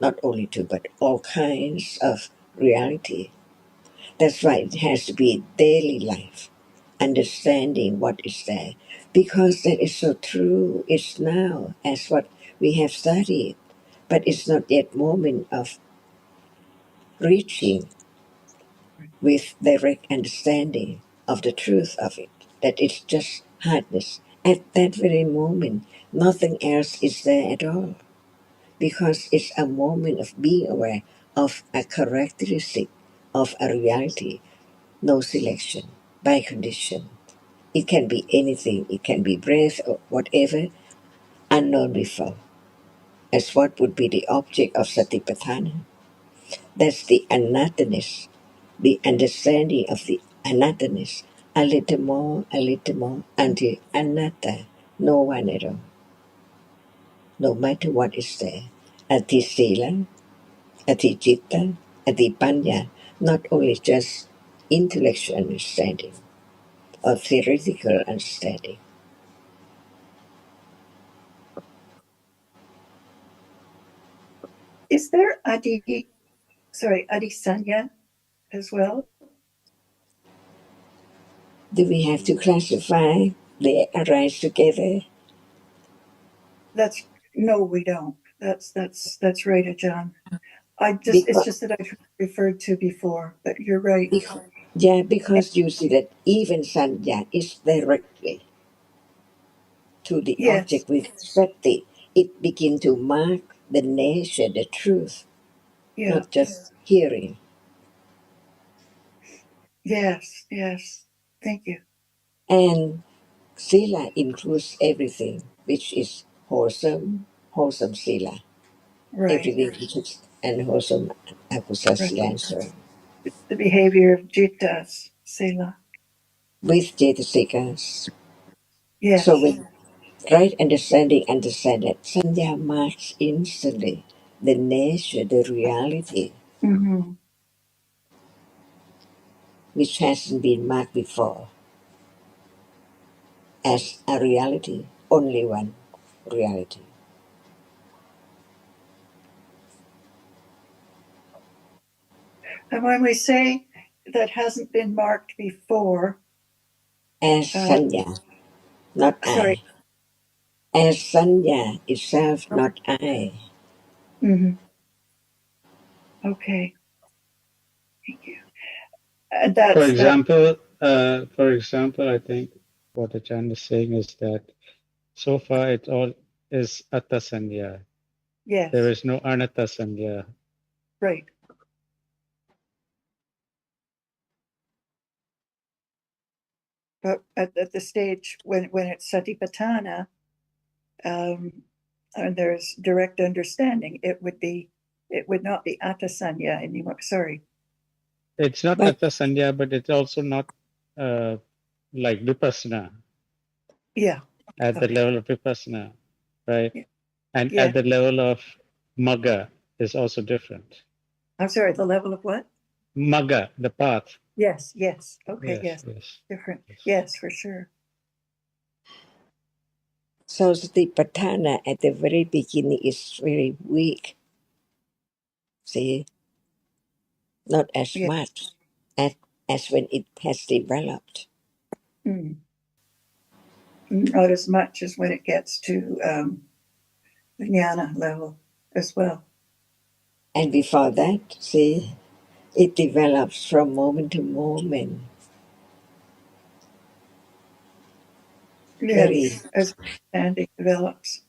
not only two, but all kinds of reality. That's why it has to be daily life, understanding what is there, because that is so true. It's now as what we have studied, but it's not yet moment of reaching with direct understanding of the truth of it. That it's just hardness. At that very moment, nothing else is there at all, because it's a moment of being aware of a characteristic of a reality, no selection by condition. It can be anything, it can be breath or whatever, unknown before, as what would be the object of Satipatthana. That's the anatterness, the understanding of the anatterness, a little more, until anatta, no one at all, no matter what is there. Ati sila, ati citta, ati panya, not only just intellectual understanding or theoretical understanding. Is there Adisanya as well? Do we have to classify? They arise together That's no, we don't. That's right, John. It's because, just that I've referred to before, but you're right. because you see that even sanya is directly to the Yes, object with sati. It begin to mark the nature, the truth, yeah, not just hearing. yes. Thank you. And sila includes everything, which is wholesome sila. Right, Everything which is unwholesome, akusala right. sila, and so on. The behavior of Jittas, Selah. With jetasikas. So Yes. with right understanding, understand that sanya marks instantly the nature, the reality, Mm-hmm. which hasn't been marked before as a reality, only one reality. And when we say that hasn't been marked before, As uh, sanya, not sorry. I. As sanya itself, not I. Mm-hmm. Okay, thank you. And For that's that. example, I think what Achan is saying is that so far it all is Atta Sanya. There Yes, is no Anatta Sanya. right. But at the stage when it's Satipatthana, um, and there's direct understanding, it would not be Atasanya anymore. Sorry. It's not But Atta Sanya, but it's also not uh, like Vipassana Yeah. at the Okay. level of Vipassana, right? Yeah. And Yeah. at the level of Magga is also different. I'm sorry. The level of what? Magga, the path. Yes. Okay. Yes, Yes. yes, Different. yes. Yes, for sure. so Satipatthana at the very beginning is very weak. See, not as Yeah. much as, as when it has developed. Mm. Not as much as when it gets to the jnana level as well. And before that, see, it develops from moment to moment. Very. Yes, as understanding develops.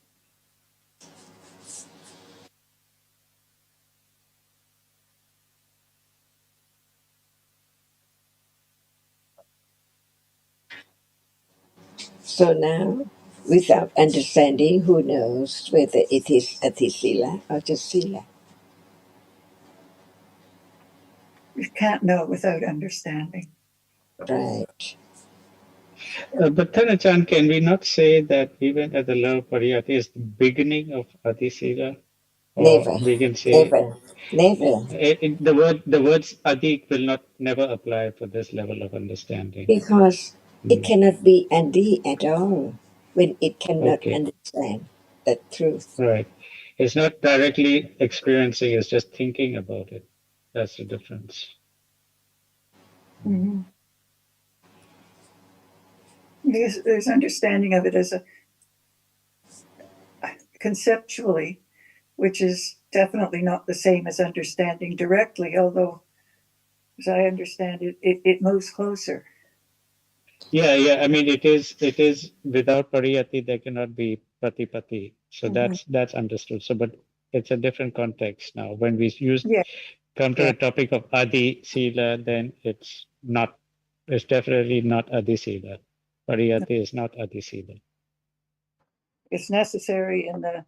So now Without understanding, who knows whether it is Atisila or just Sila? You can't know without understanding. Right. But Thanachan, can we not say that even at the level of Pariyati is the beginning of Adisila? Or Never, we can say never. the words Adik will not never apply for this level of understanding. Because it cannot be Adi at all when it cannot Okay, understand the truth. right. It's not directly experiencing, it's just thinking about it. That's the difference. Mm-hmm. There's understanding of it as a conceptually, which is definitely not the same as understanding directly, although as I understand it, it moves closer. Yeah. I mean, it is without pariyati there cannot be pratipati. So that's understood. So, but it's a different context now. When we Yeah, come to yeah. the topic of adi sila, then it's not. It's definitely not adi sila. Pariyati is not adi sila. It's necessary in the,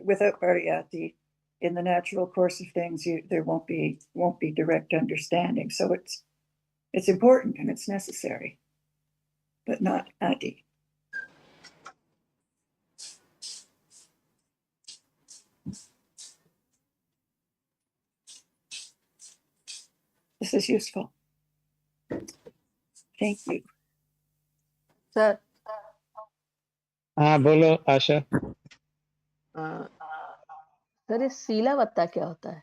without pariyati, in the natural course of things, there won't be direct understanding. So it's important and it's necessary, but not adi. This is useful. Thank you. Sir हाँ बोलो आशा. Sir ये सीलावत्ता क्या होता है?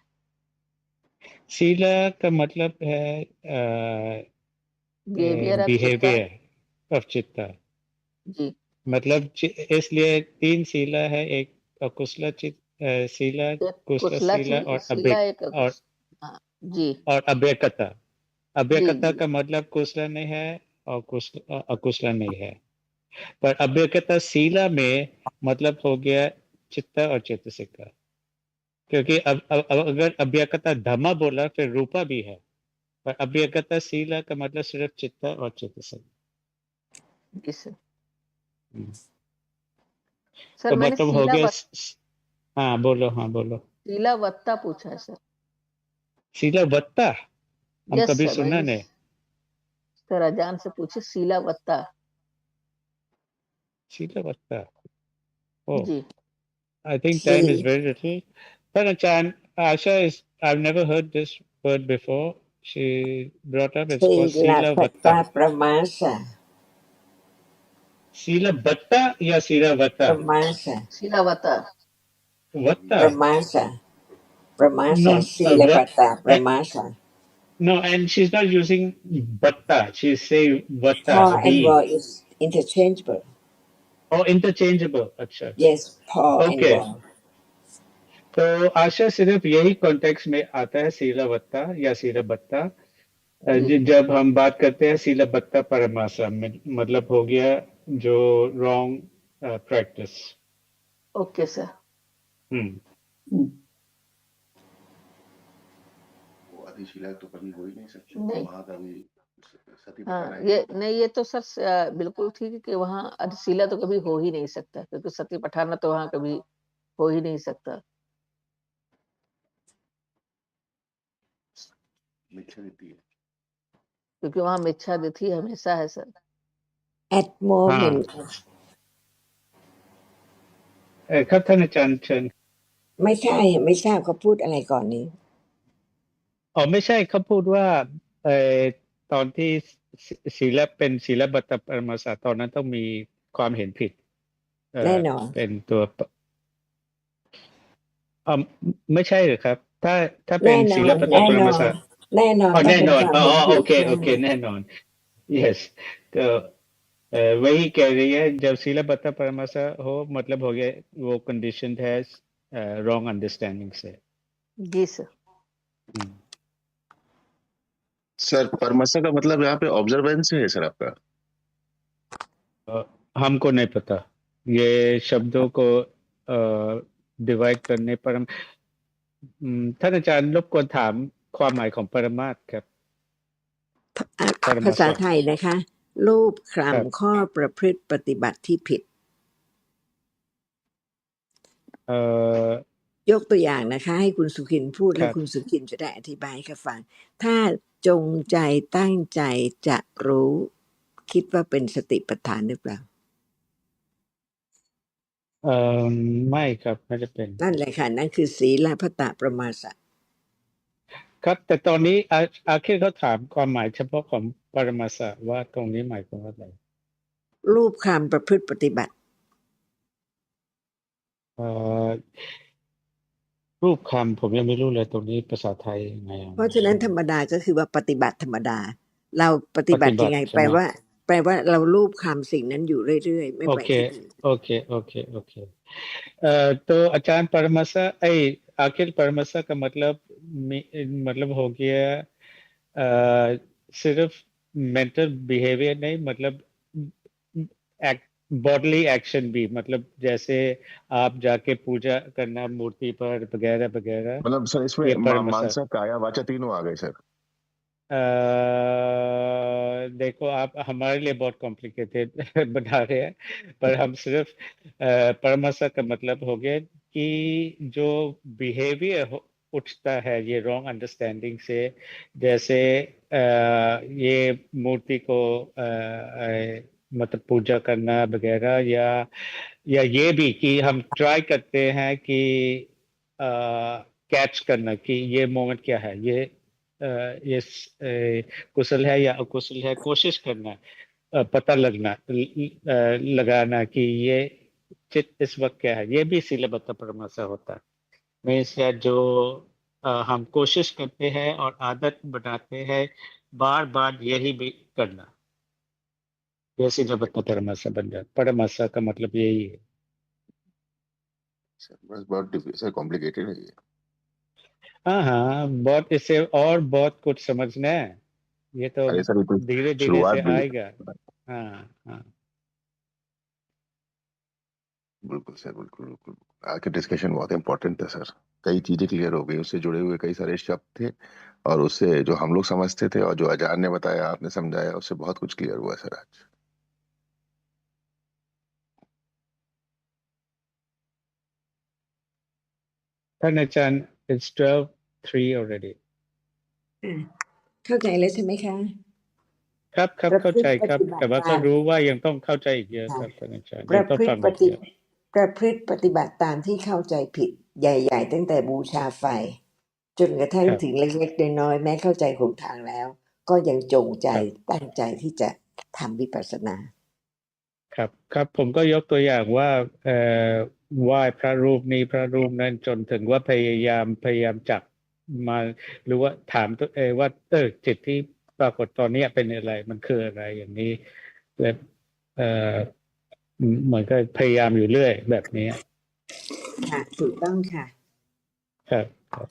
शीला का मतलब है behaviour of चित्ता. बिहेवियर ऑफ चित्ता. जी. मतलब इसलिए 3 शीला है. एक अकुशल शीला, एक कुशल कुशला शीला और शीला, एक हाँ, जी अव्यकता. जी अव्यकता जी. का मतलब कुशल नहीं है और अकुशल नहीं है. पर अव्यकता शीला में मतलब हो गया चित्ता और चेतसिक का. क्योंकि अब अगर अव्यकता धम्मा बोला फिर रूपा भी है, पर अव्यकता शीला का मतलब सिर्फ चित्ता और चेतसिक. जी सर तो मैंने मतलब हो गया. हाँ बोलो. सीलावत्ता पूछा है सर. शीलावत्ता हम यस कभी सर, सुना मैंने नहीं. सर अजान से पूछे सीलावत्ता. शीलावत्ता. Oh, ji. I think time is very little. Chan, Asha is, I've never heard this word before. She brought up, it's called Silavatta. Silapata Pramasa. Silavatta या Silavatta? Pramasa. सीलावत्ता. Vatta. Pramasa. Pramasa. No, what? Silapata Pramasa. No, and she's not using Vatta. She's saying Pa Vatta, and being. Wa is interchangeable. Oh, interchangeable. अच्छा. Yes, Pa and Okay. Wa. तो आशा सिर्फ यही context में आता है सीलावत्ता या सीलाबत्ता. जब हम बात करते हैं सीलाबत्ता परमासा में मतलब हो गया जो रॉन्ग प्रैक्टिस. Okay sir. वो अधिशीला तो कभी हो ही नहीं सकती. नहीं. वहां का भी सती हाँ पठाना ये नहीं, ये तो सर बिल्कुल ठीक है कि वहाँ अधिशीला तो कभी हो ही नहीं सकता, क्योंकि सती पठाना तो वहाँ कभी हो ही नहीं सकता. मिच्छा नीति है. क्योंकि वहाँ मिच्छादिथि हमेशा है सर. At moment. ครับท่านอาจารย์เชิญ. ไม่ใช่ไม่ทราบเขาพูดอะไรก่อนนี้ อ๋อไม่ใช่เขาพูดว่าตอนที่ศีลเป็นศีลบัตตปรมาสาตอนนั้นต้องมีความเห็นผิด แน่นอน เป็นตัวไม่ใช่หรือครับถ้าเป็นศีลบัตตปรมาสา แน่นอน แน่นอน ต้องเป็นความเห็น โอ ผิด เคแน่นอน yes तो वही कह रही है जबศีลบัตตปรมาสาहो मतलब हो गया वो कंडीशन है रॉन्ग अंडरस्टैंडिंग से. जी सर. सर परमसा का मतलब यहाँ पे ऑब्जर्वेंस है सर आपका. हमको नहीं पता ये शब्दों को डिवाइड करने पर हम ท่านอาจารย์รบกวนถามความหมายของปรมาสครับ ภาษาไทยนะคะรูปคลำข้อประพฤติปฏิบัติที่ผิด เอ่อย กตัวอย่างนะคะให้คุณสุขินพูด ค แล้ว รับ คุณสุขินจะได้อธิบายให้เขาฟังถ้าจงใจตั้งใจจะรู้คิดว่าเป็นสติปัฏฐานหรือเปล่าเอ่อไม่ครับไม่ได้เป็น นั่นแหละค่ะนั่นคือศีลพัตตประมาสะ ครับแต่ตอนนี้อาคิดเขาถามความหมายเฉพาะของปรมาสะว่าตรงนี้หมายความว่าอะไร รูปคำประพฤติปฏิบัติเอ่อรูปคำผมยังไม่รู้เลยตรงนี้ภาษาไทยยังไงเพราะฉะนั้นธรรมดาก็คือว่าปฏิบัติธรรมดาเราปฏิปฏิบัติยังไงบัติใช่ไหม แปลว่าเรารูปคำสิ่งนั้นอยู่เรื่อยๆไม่ไปโอเคที่อื่นโอเคโอเคโอเคतो अचान परमसा आखिर परमसा का मतलब हो गया सिर्फ मेंटल बिहेवियर नहीं मतलब बॉडली एक्शन भी मतलब जैसे आप जाके पूजा करना मूर्ति पर वगैरह वगैरह मतलब सर इसमें ये परमसा मानसा काया वाचा तीनों आ गए सर। अ, देखो आप हमारे लिए बहुत कॉम्प्लिकेटेड बना रहे हैं पर हम सिर्फ परमसा का मतलब हो गया कि जो बिहेवियर उठता है ये रॉन्ग अंडरस्टैंडिंग से जैसे ये मूर्ति को मतलब पूजा करना वगैरह या ये भी कि हम ट्राई करते हैं कि कैच करना कि ये मोमेंट क्या है ये कुशल है या अकुशल है कोशिश करना पता लगाना कि ये चित्त इस वक्त क्या है ये भी सीलबद्ध परमासा होता है मीन्स जो हम कोशिश करते हैं और आदत बनाते हैं बार बार यही भी करना ये सीलबद्ध परमासा बन जाता परमासा का मतलब यही है सर बस बहुत सर कॉम्प्लिकेटेड है ये। हाँ हाँ बहुत इससे और बहुत कुछ समझना है ये तो अरे सर ये तो धीरे धीरे शुरुआत से भी आएगा है। हाँ हाँ बिल्कुल सर बिल्कुल बिल्कुल। आज का डिस्कशन बहुत इंपॉर्टेंट था सर। कई चीजें क्लियर हो गई उससे जुड़े हुए कई सारे शब्द थे और उससे जो हम लोग समझते थे और जो अजान ने बताया आपने समझाया उससे बहुत कुछ क्लियर हुआ सर आज।ท่านอาจารย์ it's 12:03 already เข้าใจแล้วใช่ไหมคะครับครับประพฤเข้าใจครับติปฏิบัแต่ว่าก็ติตามรู้ว่ายังต้องเข้าใจอีกเยอะครับท่านอาจารย์ประพฤยังต้องฟัติปฏิงอีกเยอะประพฤติปฏิบัติตามที่เข้าใจผิดใหญ่ๆตั้งแต่บูชาไฟจนกระทั่งครับถึงเล็กๆน้อยๆแม้เข้าใจหนทางแล้วก็ยังจงใจครับตั้งใจที่จะทำวิปัสสนาครับครับผมก็ยกตัวอย่างว่าเอ่อไหว้พระรูปนี้พระรูปนั้นจนถึงว่าพยายามจับมาหรือว่าถามตัวเองว่าจิตที่ปรากฏตอนเนี้ยเป็นอะไรมันคืออะไรอย่างนี้และเอ่อเหมือนกับพยายามอยู่เรื่อยแบบนี้ค่ะถูกต้องค่ะครับครับ